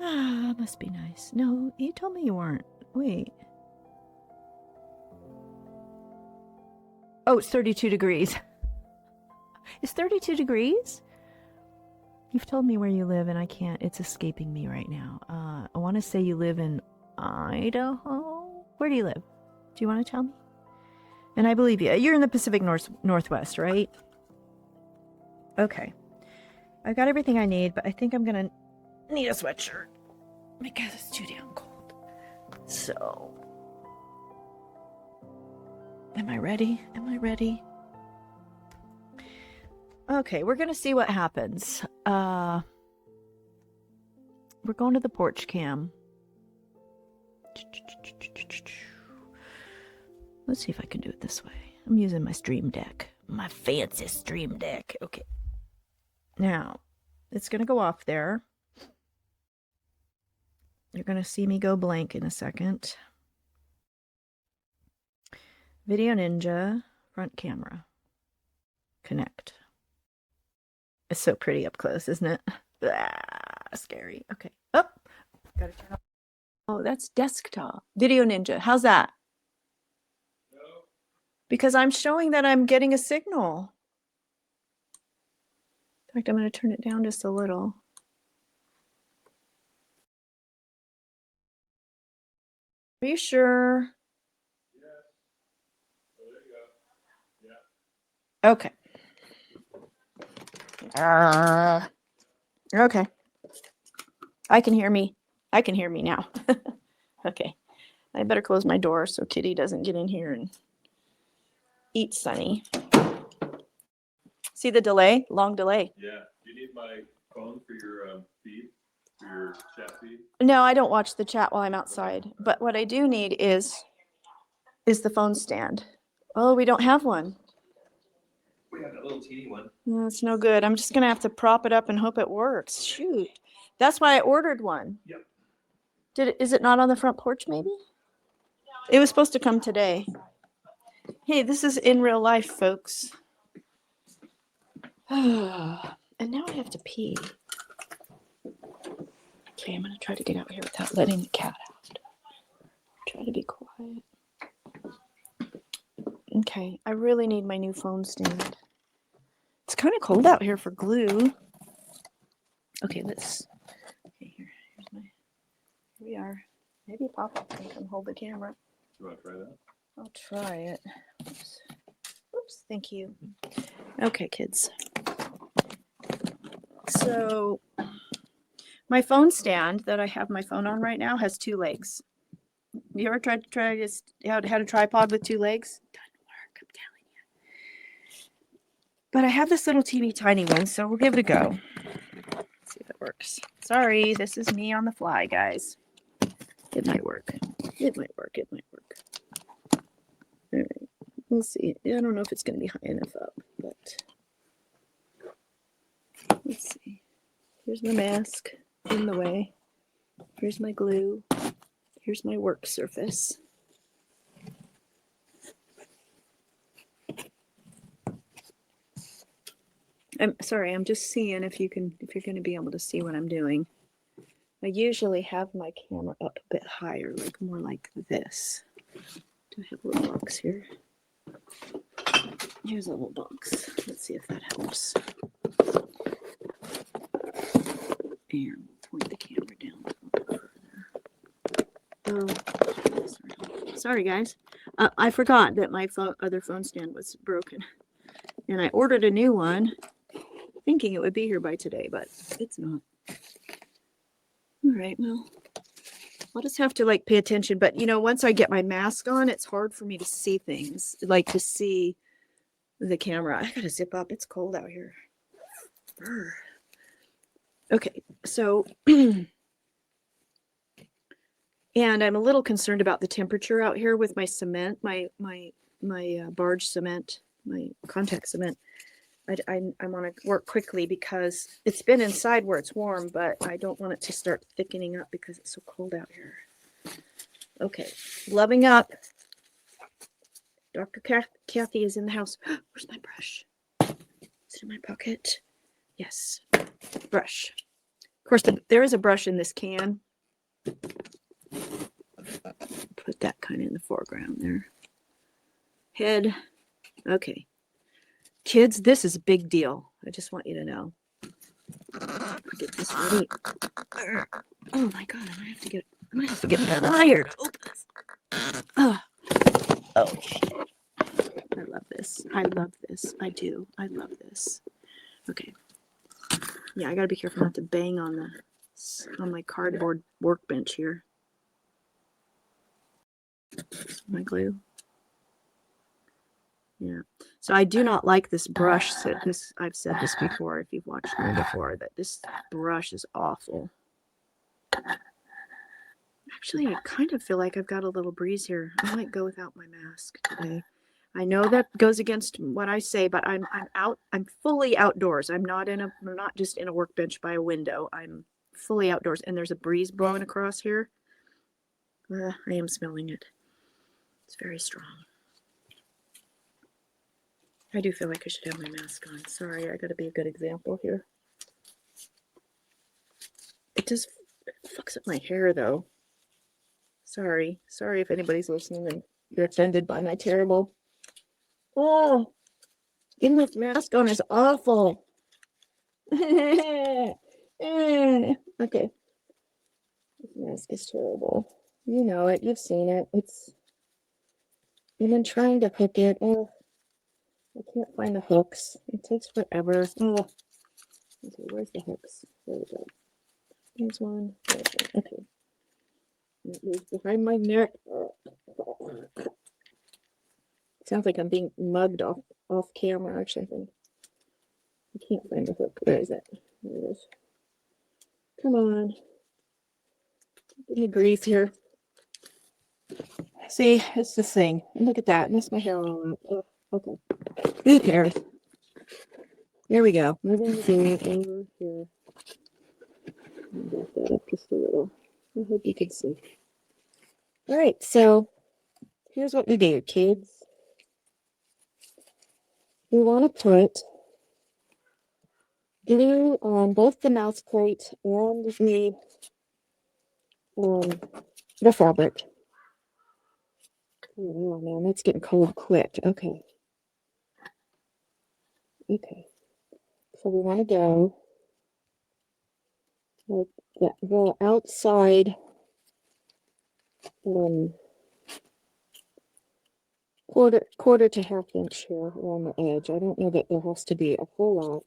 Ah, must be nice. No, you told me you weren't. Wait. Oh, it's 32 degrees. It's 32 degrees? You've told me where you live and I can't. It's escaping me right now. I want to say you live in Idaho. Where do you live? Do you want to tell me? And I believe you. You're in the Pacific Northwest, right? Okay. I've got everything I need, but I think I'm going to need a sweatshirt because it's too damn cold. So, am I ready? Am I ready? Okay, we're going to see what happens. We're going to the porch cam. Let's see if I can do it this way. I'm using my Stream Deck. My fancy Stream Deck. Okay. Now, it's going to go off there. You're going to see me go blank in a second. Video Ninja, front camera. Connect. It's so pretty up close, isn't it? Scary. Okay. Oh, gotta turn off. Oh, that's desktop. Video Ninja. How's that? No. Because I'm showing that I'm getting a signal. In fact, I'm going to turn it down just a little. Are you sure? Yeah. Oh, there you go. Yeah. Okay. Okay. I can hear me. I can hear me now. Okay. I better close my door so Kitty doesn't get in here and eat Sunny. See the delay? Long delay. Yeah. Do you need my phone for your feed? For your chat feed? No, I don't watch the chat while I'm outside. But what I do need is the phone stand. Oh, we don't have one. We have that little teeny one. No, it's no good. I'm just going to have to prop it up and hope it works. Shoot. That's why I ordered one. Yep. Is it not on the front porch maybe? It was supposed to come today. Hey, this is in real life, folks. And now I have to pee. Okay, I'm going to try to get out here without letting the cat out. Try to be quiet. Okay, I really need my new phone stand. It's kind of cold out here for glue. Okay, here's we are. Maybe Papa can come hold the camera. You want to try that? I'll try it. Oops, thank you. Okay, kids. So, my phone stand that I have my phone on right now has 2 legs. You ever tried had a tripod with 2 legs? Doesn't work, I'm telling you. But I have this little teeny tiny one, so we'll give it a go. Let's see if it works. Sorry, this is me on the fly, guys. It might work. It might work. It might work. All right. We'll see. I don't know if it's going to be high enough up, but let's see. Here's my mask in the way. Here's my glue. Here's my work surface. I'm sorry, I'm just seeing if you're going to be able to see what I'm doing. I usually have my camera up a bit higher, like more like this. Do I have a little box here? Here's a little box. Let's see if that helps. And point the camera down a little further. Oh, sorry guys. I forgot that my other phone stand was broken. And I ordered a new one, thinking it would be here by today, but it's not. right, well, I'll just have to like pay attention. But you know, once I get my mask on, it's hard for me to see things, like to see the camera. I gotta zip up. It's cold out here. Brr. Okay, so and I'm a little concerned about the temperature out here with my cement, my barge cement, my contact cement. I want to work quickly because it's been inside where it's warm, but I don't want it to start thickening up because it's so cold out here. Okay, loving up. Dr. Kathy is in the house. Where's my brush? Is it in my pocket? Yes, brush. Of course, there is a brush in this can. Put that kind of in the foreground there. Head. Okay. Kids, this is a big deal. I just want you to know. Get this ready. Oh my god, I might have to get tired. Oh, shit. I love this. I love this. I do. I love this. Okay. Yeah, I gotta be careful not to bang on my cardboard workbench here. My glue. Yeah. So I do not like this brush. I've said this before, if you've watched me before, that this brush is awful. Actually, I kind of feel like I've got a little breeze here. I might go without my mask today. I know that goes against what I say, but I'm out. I'm fully outdoors. I'm not just in a workbench by a window. I'm fully outdoors, and there's a breeze blowing across here. I am smelling it. It's very strong. I do feel like I should have my mask on. Sorry, I gotta be a good example here. It just fucks up my hair, though. Sorry if anybody's listening and you're offended by my terrible. Oh, getting this mask on is awful. Okay, this mask is terrible. You know it. You've seen it. I've been trying to hook it. Oh, I can't find the hooks. It takes forever. Oh, okay, where's the hooks? There we go. There's one. Okay. It is behind my neck. Sounds like I'm being mugged off camera or something. I can't find the hook. Where is it? There it is. Come on. Give me grief here. See, it's this thing. Look at that. Miss my hair all up. Oh, okay. Who cares? Here we go. Moving the thing over here. Back that up just a little. I hope you can see. All right, so here's what we do, kids. We want to put glue on both the mouse plate and the fabric. Oh man, it's getting cold quick. Okay. So we want to go like the outside quarter to half inch here around the edge. I don't know that there has to be a whole lot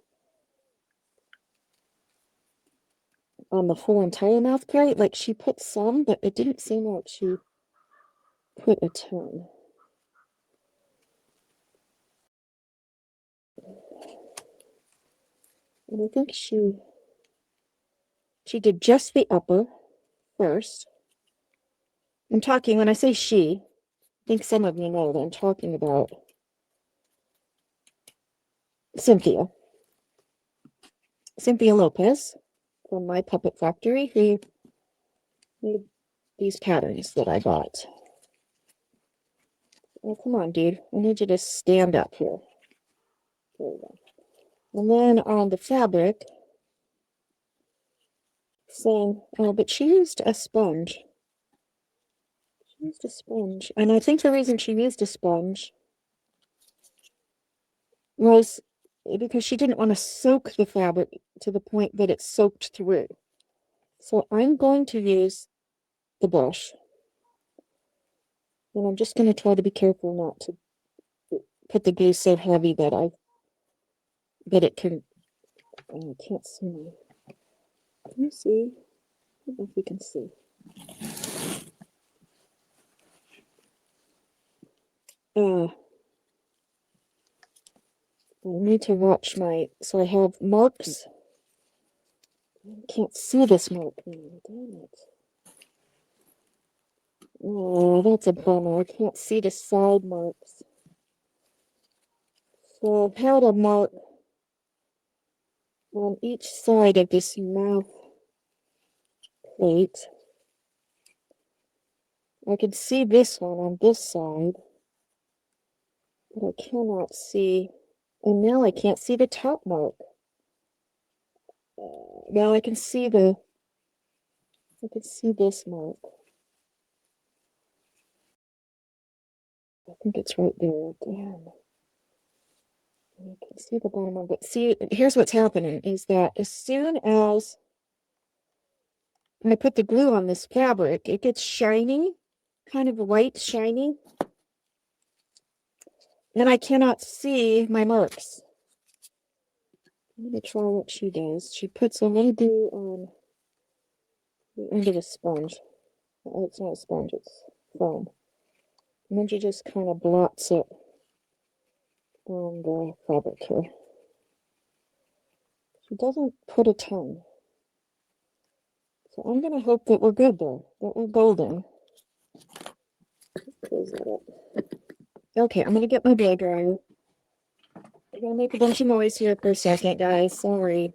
on the full entire mouth plate. Like she put some, but it didn't seem like she put a ton. And I think she did just the upper first. I'm talking, when I say she, I think some of you know that I'm talking about Cynthia Lopez from my puppet factory, who made these patterns that I got. Oh, come on, dude. I need you to stand up here. There we go. And then on the fabric, same. Oh, but she used a sponge. And I think the reason she used a sponge was because she didn't want to soak the fabric to the point that it soaked through. So I'm going to use the brush. And I'm just going to try to be careful not to put the glue so heavy that it can, oh, I can't see. Can you see? don't know if you can see. I need to watch so I have marks. I can't see this mark now, damn it. Oh, that's a bummer. I can't see the side marks. So I've had a mark on each side of this mouth plate. I can see this one on this side, but I cannot see, and now I can't see the top mark. Now I can see this mark. I think it's right there. Damn. You can see the bottom of it. See, here's what's happening is that as soon as I put the glue on this fabric, it gets shiny, kind of white, shiny. Then I cannot see my marks. I'm going to try what she does. She puts a little glue on the end of the sponge. Oh, it's not a sponge, it's foam. And then she just kind of blots it on the fabric here. She doesn't put a ton. So I'm going to hope that we're good there, that we're golden. Close that up. Okay, I'm going to get my blow dryer. I'm going to make a bunch of noise here for a second, guys. Sorry.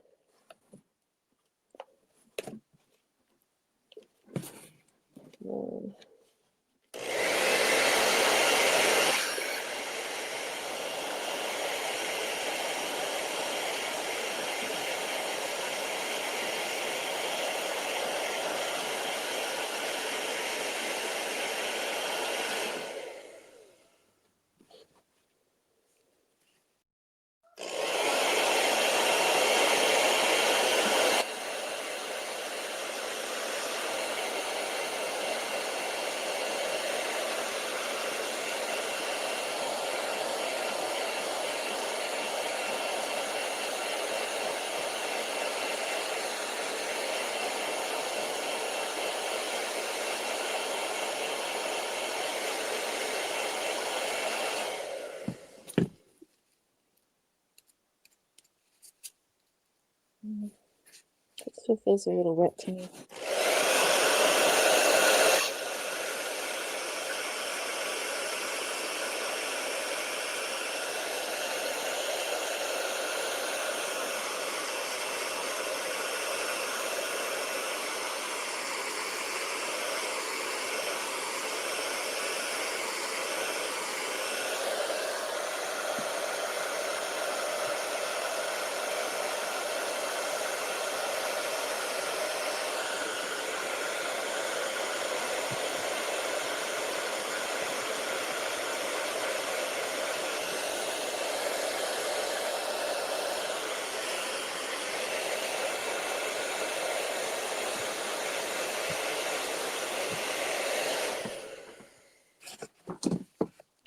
It still feels a little wet to me.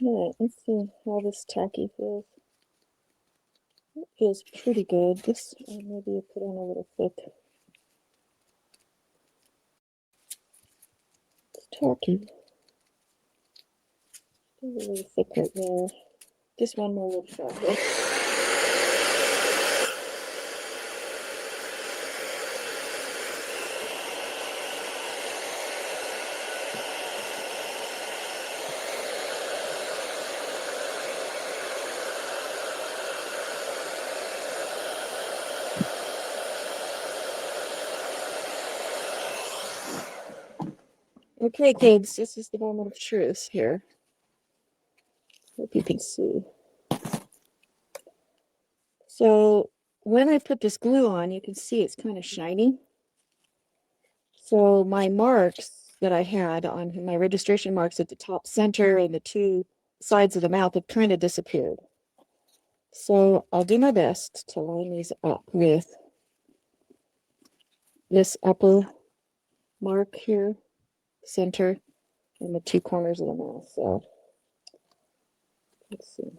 Alright, let's see how this tacky feels. It feels pretty good. This maybe put on a little thick. It's tacky. Still a little thick right there. Just one more little shot here. Okay, kids, this is the moment of truth here. Hope you can see. So when I put this glue on, you can see it's kind of shiny. So my marks that I had on my registration marks at the top center and the two sides of the mouth have kind of disappeared. So I'll do my best to line these up with this upper mark here, center, and the two corners of the mouth. So let's see.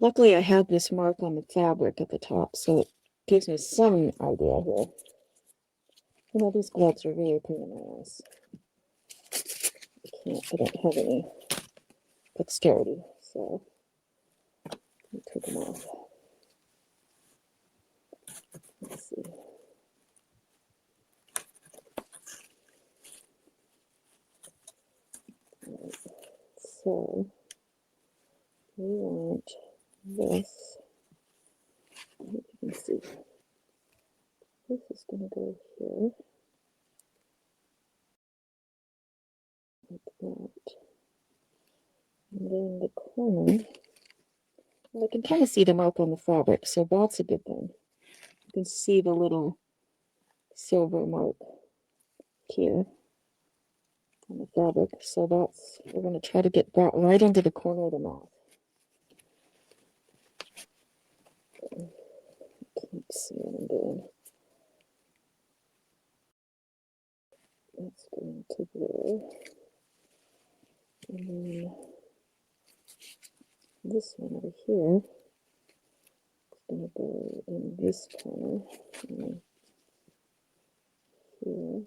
Luckily I have this mark on the fabric at the top, so it gives me some idea here. You know, these gloves are really pain in my ass. I don't have any dexterity, so let me take them off. Let's see. Alright, so we want this. I hope you can see. This is going to go here, like that. And then the corner, well, I can kind of see the mark on the fabric, so that's a good thing. You can see the little silver mark here on the fabric, so that's, we're going to try to get that right into the corner of the mouth. Can't see what I'm doing. That's going to there. And then this one over here is going to go in this corner. And then here.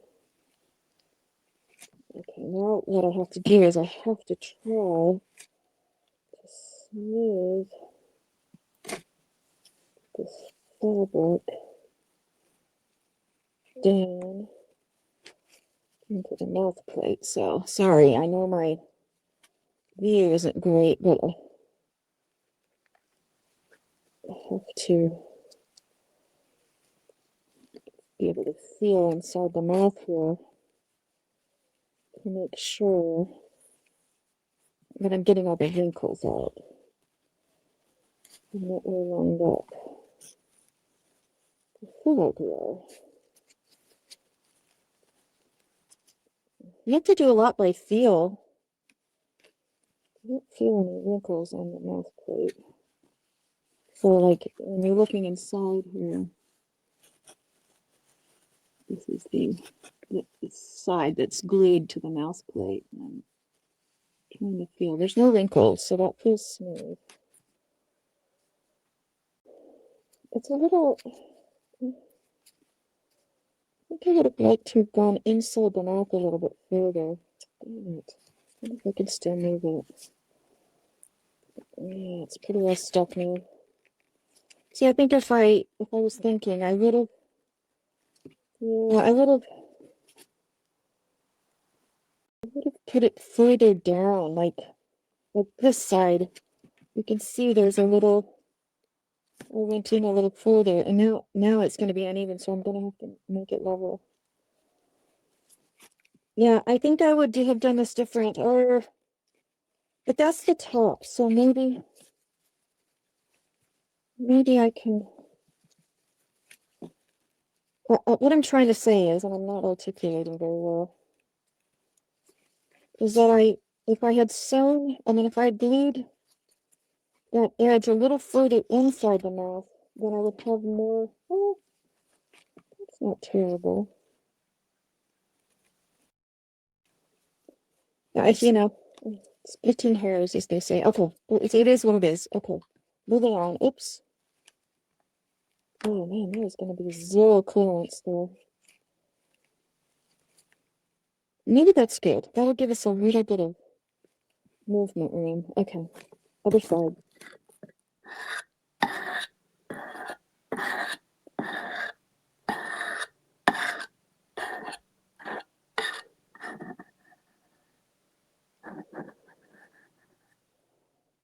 Okay, now what I have to do is I have to try to smooth this fabric down into the mouth plate. So, sorry, I know my view isn't great, but I have to be able to feel inside the mouth here to make sure that I'm getting all the wrinkles out. I'm not really lined up. I feel like we are. You have to do a lot by feel. I don't feel any wrinkles on the mouth plate. So, like, when you're looking inside here, this is the side that's glued to the mouth plate. And I'm trying to feel. There's no wrinkles, so that feels smooth. It's a little. I think I would have liked to have gone inside the mouth a little bit further. Damn it. I wonder if I can still move it. Yeah, it's pretty well stuck now. See, I think if I was thinking, I would have. Yeah, I would have put it further down, like this side. You can see there's a little. I went in a little further, and now it's going to be uneven, so I'm going to have to make it level. Yeah, I think I would have done this different, but that's the top, so maybe I can. What I'm trying to say is, and I'm not articulating very well, is that if I had sewn, if I had glued that edge a little further inside the mouth, then I would have more. Oh, that's not terrible. Splitting hairs, as they say. Okay, it is what it is. Okay, moving on. Oops. Oh man, there's going to be zero clearance there. Maybe that's good. That would give us a little bit of movement room. Okay, other side.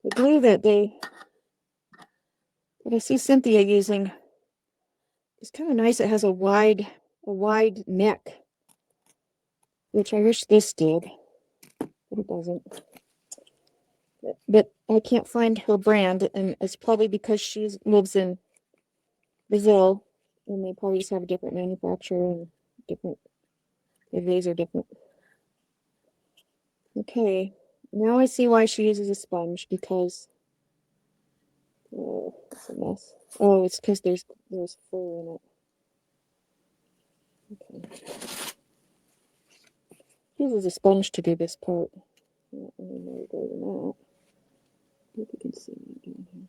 The glue that I see Cynthia using is kind of nice. It has a wide neck, which I wish this did, but it doesn't. But I can't find her brand, and it's probably because she lives in Brazil, and they probably just have a different manufacturer and different. These are different. Okay, now I see why she uses a sponge, because oh, it's a mess. Oh, it's because there's fur in it. Okay. She uses a sponge to do this part. Not any more go than that. Hope you can see what I'm doing here.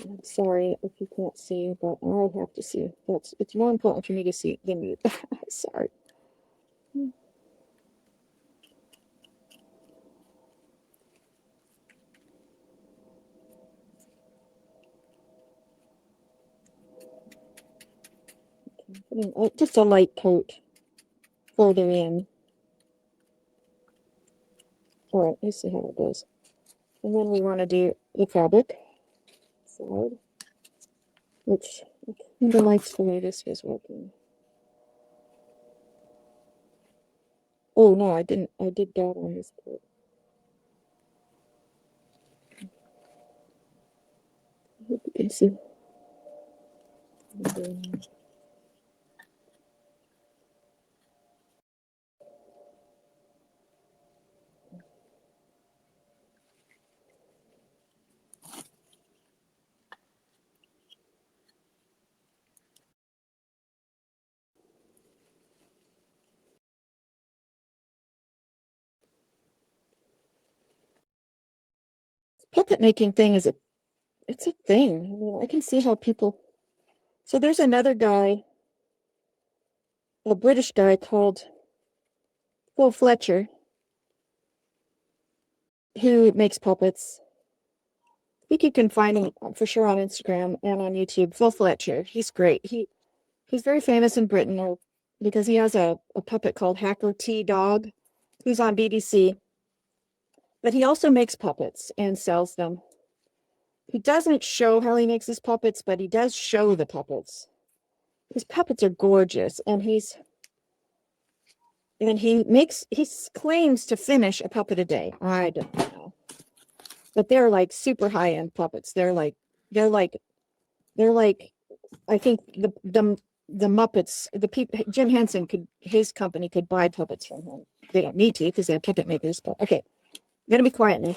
I'm sorry if you can't see, but I have to see. It's more important for me to see than you. Sorry. Just a light coat further in. All right, let's see how it goes. And then we want to do the fabric side, which I kind of likes the way this is working. Oh no, I didn't. I did that on this part. I hope you can see. Puppet making thing is it's a thing. I mean, I can see how people. So there's another guy, a British guy called Phil Fletcher, who makes puppets. I think you can find him for sure on Instagram and on YouTube. Phil Fletcher, he's great. He's very famous in Britain because he has a puppet called Hacker T Dog, who's on BBC. But he also makes puppets and sells them. He doesn't show how he makes his puppets, but he does show the puppets. His puppets are gorgeous, and he claims to finish a puppet a day. I don't know. But they're like super high-end puppets. They're like I think the Muppets, Jim Henson his company could buy puppets from him. They don't need to because they're puppet makers, but okay. I'm gonna be quiet now.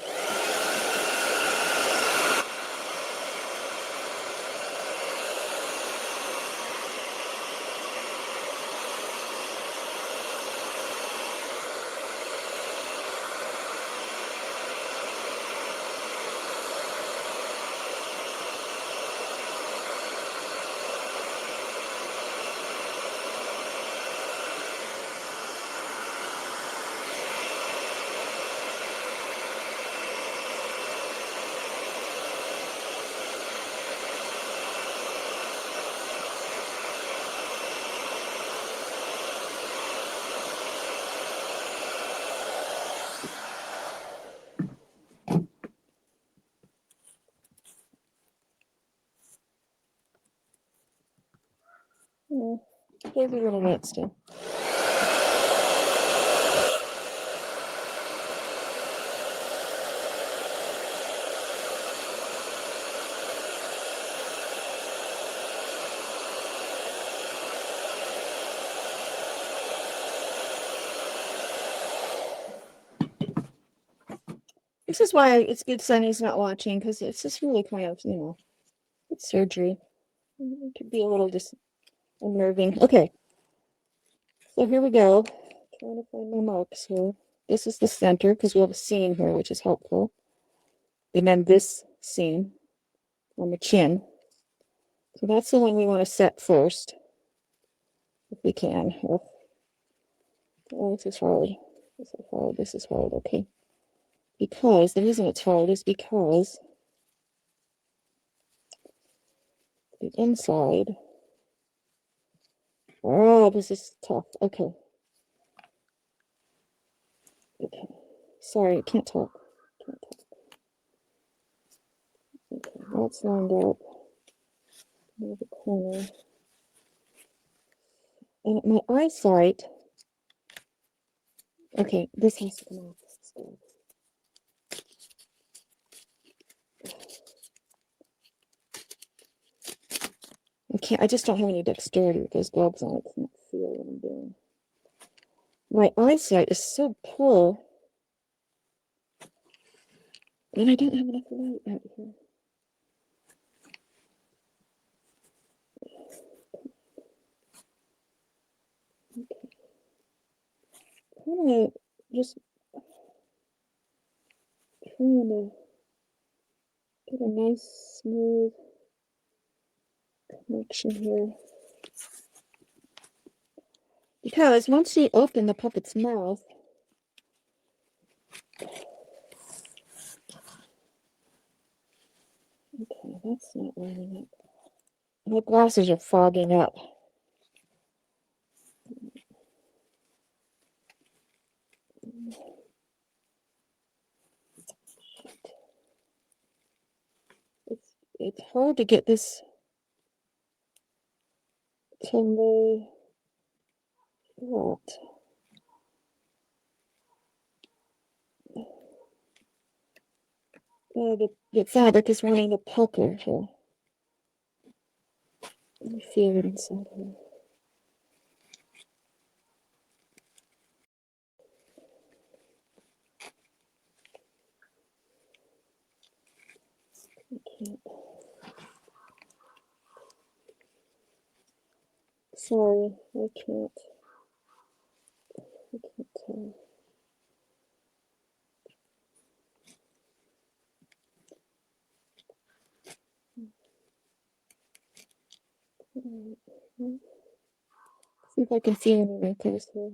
Here's a little bit still. This is why it's good Sunny's not watching, because it's just really kind of, it's surgery. It could be a little unnerving. Okay, so here we go. Trying to find my marks here. This is the center, because we have a seam here, which is helpful. And then this seam on the chin. So that's the one we want to set first, if we can. Oh, this is hard. This is hard. This is hard. Okay. Because the reason it's hard is because the inside. Oh, this is tough. Okay. Okay. Sorry, I can't talk. Can't talk. Okay, that's lined up near the corner. And my eyesight. Okay, this has to come off. I just don't have any dexterity with those gloves on. I can't feel what I'm doing. My eyesight is so poor. And I don't have enough light out here. Okay. Kind of just trying to get a nice smooth connection here. Because once you open the puppet's mouth, okay, that's not lining up. My glasses are fogging up. It's hard to get this to lay flat. The fabric is wanting to pucker here. Let me feel it inside here. I can't. Sorry, I can't. I can't tell. See if I can see any wrinkles here.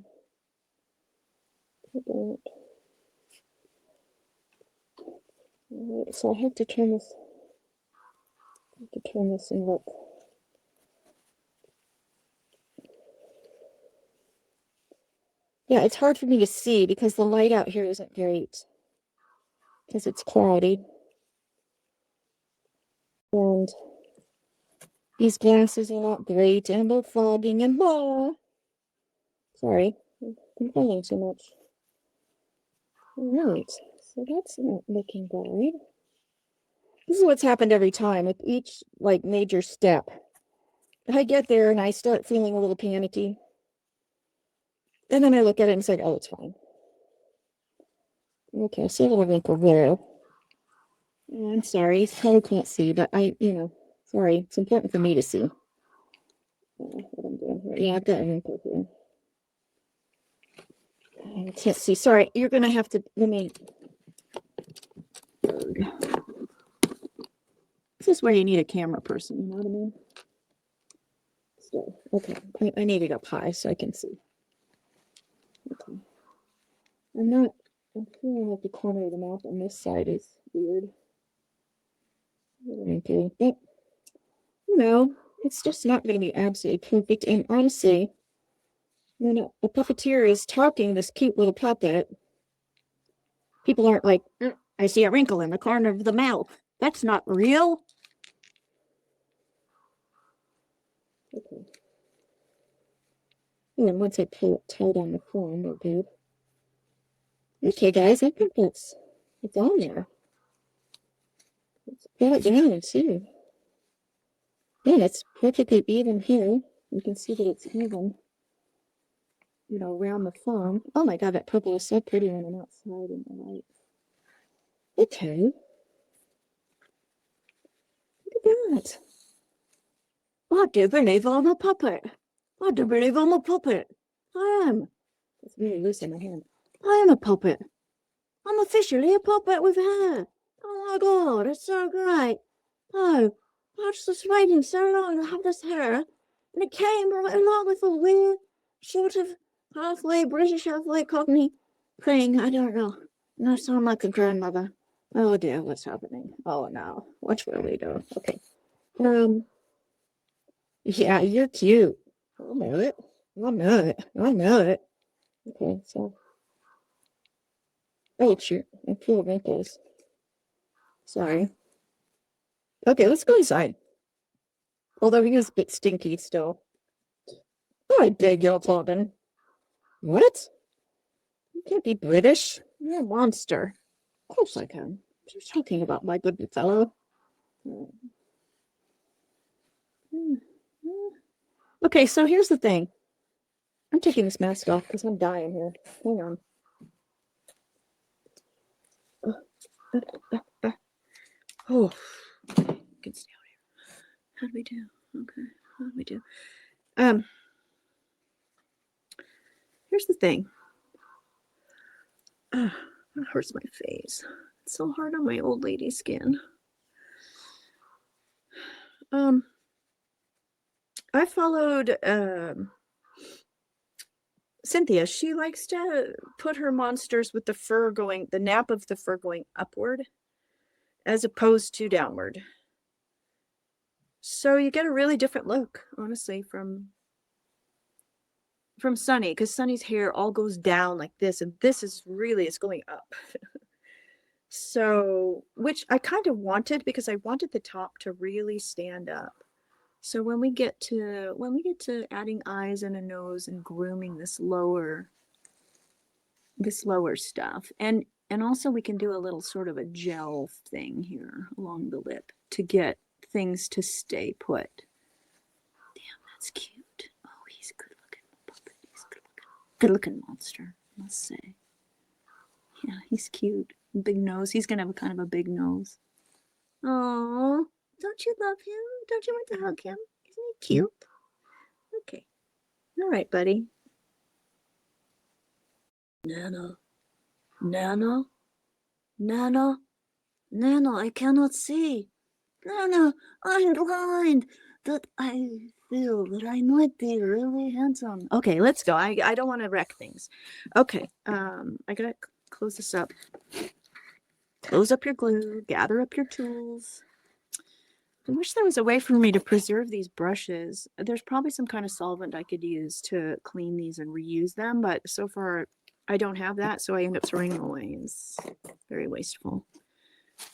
I don't. Alright, so I have to turn this. And look. Yeah, it's hard for me to see because the light out here isn't great. Because it's cloudy. And these glasses are not great, and they're fogging and blah. Sorry, I'm complaining too much. Alright, so that's not looking good. This is what's happened every time with each major step. I get there and I start feeling a little panicky. And then I look at it and say, oh, it's fine. Okay, I see a little wrinkle there. I'm sorry, I can't see, but sorry, it's important for me to see. What I'm doing here. Yeah, I've got a wrinkle here. I can't see. Sorry, you're gonna have to let me. This is where you need a camera person, you know what I mean? So, okay, I need it up high so I can see. Okay. I'm feeling like the corner of the mouth on this side is weird. Okay, but, it's just not going to be absolutely perfect. And honestly, when a puppeteer is talking this cute little puppet, people aren't like, I see a wrinkle in the corner of the mouth. That's not real. Okay. And once I pull it tight on the form, we're good. Okay, guys, I think it's on there. Let's pull it down too. And it's perfectly even here. You can see that it's even, around the foam. Oh my god, that purple is so pretty on the outside in the light. Okay. Look at that. I do believe I'm a puppet. I do believe I'm a puppet. I am. It's really loose in my hand. I am a puppet. I'm officially a puppet with hair. Oh my god, it's so great. Oh, I was just waiting so long to have this hair, and it came right along with a weird, sort of halfway British, halfway Cockney thing. I don't know. And I sound like a grandmother. Oh dear, what's happening? Oh no, what will we do? Okay. Yeah, you're cute. I know it. I know it. I know it. Okay, so. Oh, shoot. I'm full of wrinkles. Sorry. Okay, let's go inside. Although he is a bit stinky still. Oh, I beg your pardon. What? You can't be British. You're a monster. Of course I can. What are you talking about, my good fellow? Okay, so here's the thing. I'm taking this mask off because I'm dying here. Hang on. Oh, okay. Good stay out here. How do we do? Okay, how do we do? Here's the thing. That hurts my face. It's so hard on my old lady skin. I followed Cynthia. She likes to put her monsters with the nap of the fur going upward as opposed to downward. So you get a really different look, honestly, from Sunny, because Sunny's hair all goes down like this, and this is really, it's going up. So, which I kind of wanted, because I wanted the top to really stand up. So when we get to adding eyes and a nose and grooming this lower stuff, and also we can do a little sort of a gel thing here along the lip to get things to stay put. Damn, that's cute. Oh, he's a good looking puppet. He's a good looking monster, I must say. Yeah, he's cute. Big nose. He's gonna have a kind of a big nose. Oh, don't you love him? Don't you want to hug him? Isn't he cute? Okay. All right, buddy. Nana. Nana? Nana? Nana, I cannot see. Nana, I'm blind. That I feel that I might be really handsome. Okay, let's go. I don't want to wreck things. Okay, I gotta close this up. Close up your glue, gather up your tools. I wish there was a way for me to preserve these brushes. There's probably some kind of solvent I could use to clean these and reuse them, but so far I don't have that, so I end up throwing them away. It's very wasteful.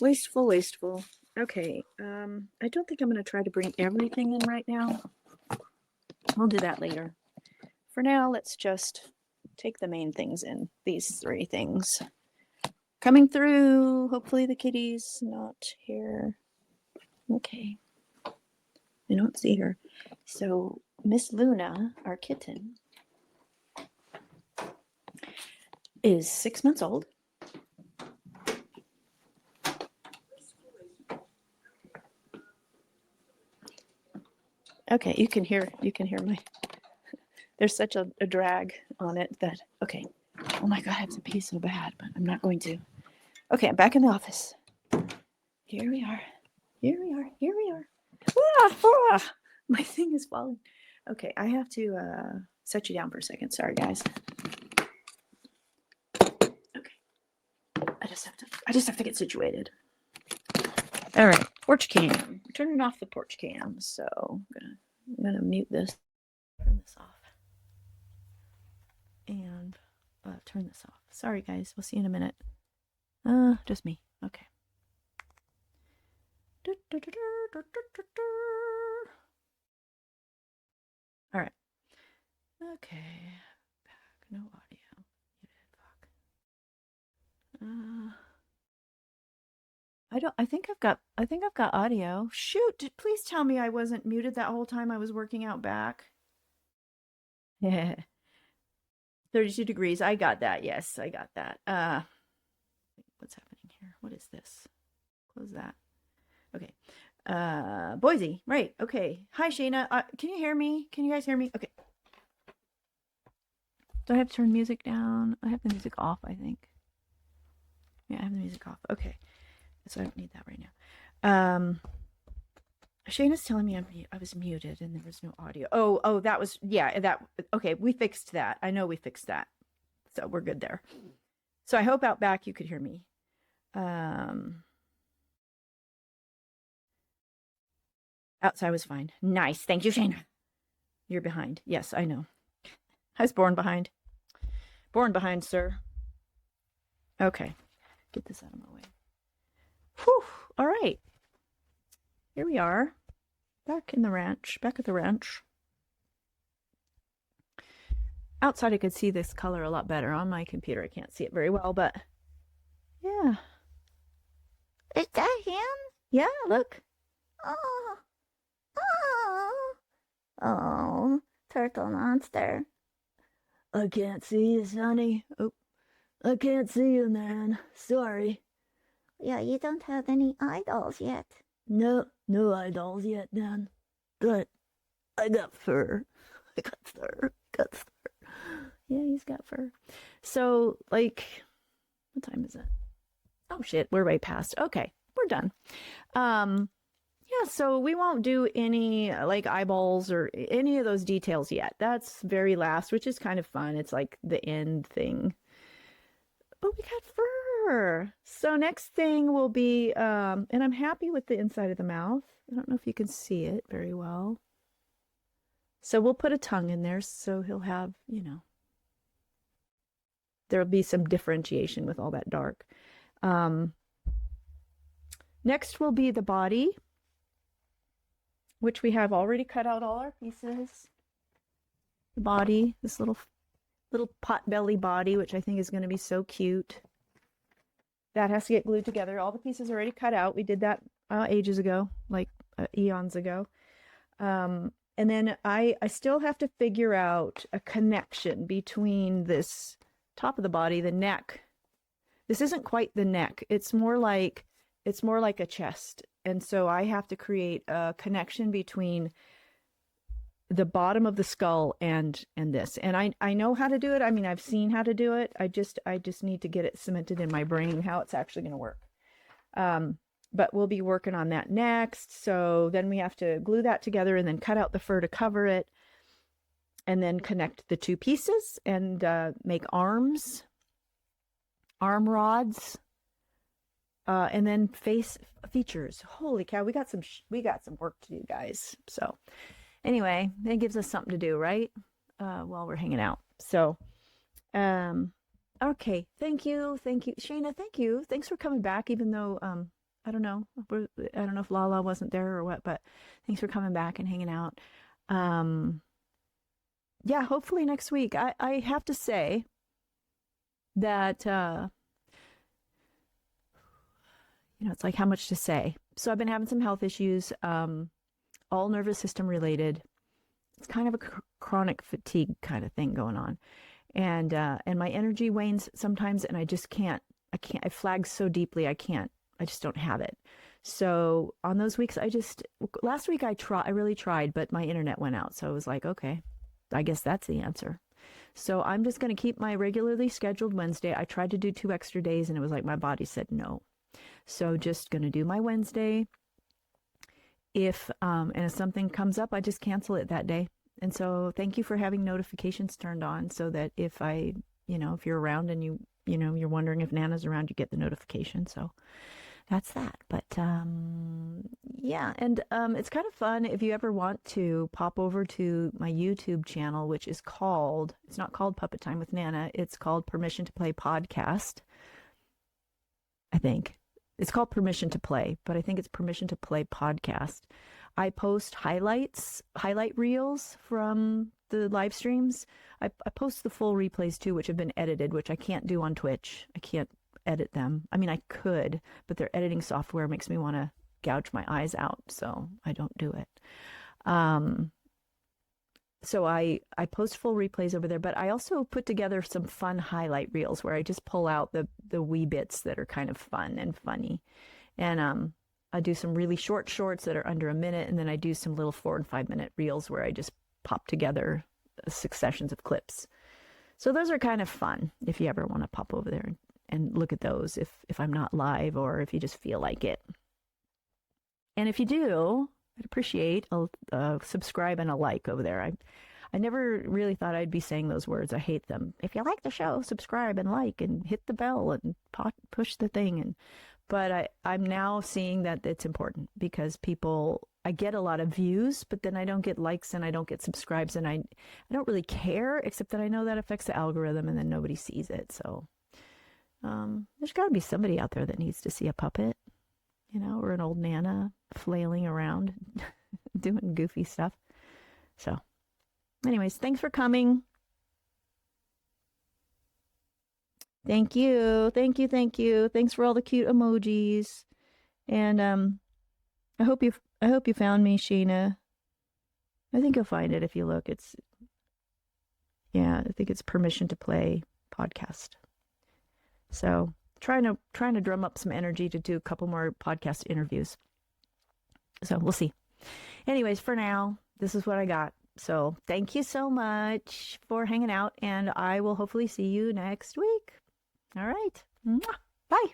Wasteful. Okay, I don't think I'm going to try to bring everything in right now. We'll do that later. For now, let's just take the main things in. These 3 things. Coming through. Hopefully the kitty's not here. Okay. I don't see her. So Miss Luna, our kitten, is 6 months old. Okay, you can hear my, there's such a drag on it that, okay. Oh my God, I have to pee so bad, but I'm not going to. Okay, I'm back in the office. Here we are. Ah, my thing is falling. Okay, I have to set you down for a second. Sorry, guys. Okay. I just have to get situated. All right, porch cam. I'm turning off the porch cam, so I'm gonna mute this. Turn this off. And turn this off. Sorry, guys. We'll see you in a minute. Just me. Okay. All right. Okay. Back. No audio. Fuck. I think I've got audio. Shoot! Please tell me I wasn't muted that whole time I was working out back. Yeah. 32 degrees. I got that. Yes, I got that. What's happening here? What is this? Close that. Okay. Boise. Right. Okay. Hi, Shayna. Can you hear me? Can you guys hear me? Okay. Do I have to turn music down? I have the music off, I think. Yeah, I have the music off. Okay. So I don't need that right now. Shayna's telling me I was muted and there was no audio. Oh, that was, yeah, that, okay, we fixed that. I know we fixed that. So we're good there. So I hope out back you could hear me. Outside was fine. Nice. Thank you, Shayna. You're behind. Yes, I know. I was born behind. Born behind, sir. Okay. Get this out of my way. Whew. All right. Here we are. Back at the ranch. Outside I could see this color a lot better. On my computer I can't see it very well, but yeah. Is that him? Yeah, look. Oh, turtle monster. I can't see you, Sonny. Oh, I can't see you, man. Sorry. Yeah, you don't have any eyeballs yet. No eyeballs yet, Dan. But I got fur. I got fur. Yeah, he's got fur. So, like, what time is it? Oh shit, we're way past. Okay, we're done. Yeah, so we won't do any like eyeballs or any of those details yet. That's very last, which is kind of fun. It's like the end thing. But we got fur. So next thing will be, and I'm happy with the inside of the mouth. I don't know if you can see it very well. So we'll put a tongue in there so he'll have, there'll be some differentiation with all that dark. Next will be the body, which we have already cut out all our pieces. The body, this little pot belly body, which I think is going to be so cute. That has to get glued together. All the pieces are already cut out. We did that ages ago, like eons ago. And then I still have to figure out a connection between this top of the body, the neck. This isn't quite the neck. It's more like a chest. And so I have to create a connection between the bottom of the skull and this. And I know how to do it. I mean, I've seen how to do it. I just need to get it cemented in my brain how it's actually going to work. But we'll be working on that next. So then we have to glue that together and then cut out the fur to cover it, and then connect the two pieces and make arms, arm rods, and then face features. Holy cow, we got some work to do, guys. So anyway, that gives us something to do, right? While we're hanging out. So, okay. Thank you. Shayna, thank you. Thanks for coming back, even though, I don't know if Lala wasn't there or what, but thanks for coming back and hanging out. Yeah, hopefully next week. I have to say that, it's like how much to say. So I've been having some health issues, all nervous system related. It's kind of a chronic fatigue kind of thing going on. And my energy wanes sometimes, and I flag so deeply, I just don't have it. So on those weeks, last week I really tried, but my internet went out. So I was like, okay, I guess that's the answer. So I'm just going to keep my regularly scheduled Wednesday. I tried to do 2 extra days, and it was like my body said no. So just going to do my Wednesday. If something comes up, I just cancel it that day. And so thank you for having notifications turned on so that if you're around and you're wondering if Nana's around, you get the notification. So that's that. But yeah, and it's kind of fun if you ever want to pop over to my YouTube channel, which is it's not called Puppet Time with Nana. It's called Permission to Play Podcast. I think. It's called Permission to Play, but I think it's Permission to Play Podcast. I post highlight reels from the live streams. I post the full replays too, which have been edited, which I can't do on Twitch. I can't edit them. I mean, I could, but their editing software makes me want to gouge my eyes out, so I don't do it. So I post full replays over there, but I also put together some fun highlight reels where I just pull out the wee bits that are kind of fun and funny. And I do some really short shorts that are under a minute, and then I do some little 4 and 5 minute reels where I just pop together successions of clips. So those are kind of fun if you ever want to pop over there and look at those if I'm not live or if you just feel like it. And if you do, I'd appreciate a subscribe and a like over there. I never really thought I'd be saying those words. I hate them. If you like the show, subscribe and like and hit the bell and push the thing. But I'm now seeing that it's important because I get a lot of views, but then I don't get likes and I don't get subscribes, and I don't really care, except that I know that affects the algorithm and then nobody sees it. So there's got to be somebody out there that needs to see a puppet, or an old Nana flailing around doing goofy stuff. So anyways, thanks for coming. Thank you. Thanks for all the cute emojis. And I hope you found me, Sheena. I think you'll find it if you look. I think it's Permission to Play Podcast. So trying to drum up some energy to do a couple more podcast interviews. So we'll see. Anyways, for now, this is what I got. So thank you so much for hanging out, and I will hopefully see you next week. All right. Mwah. Bye.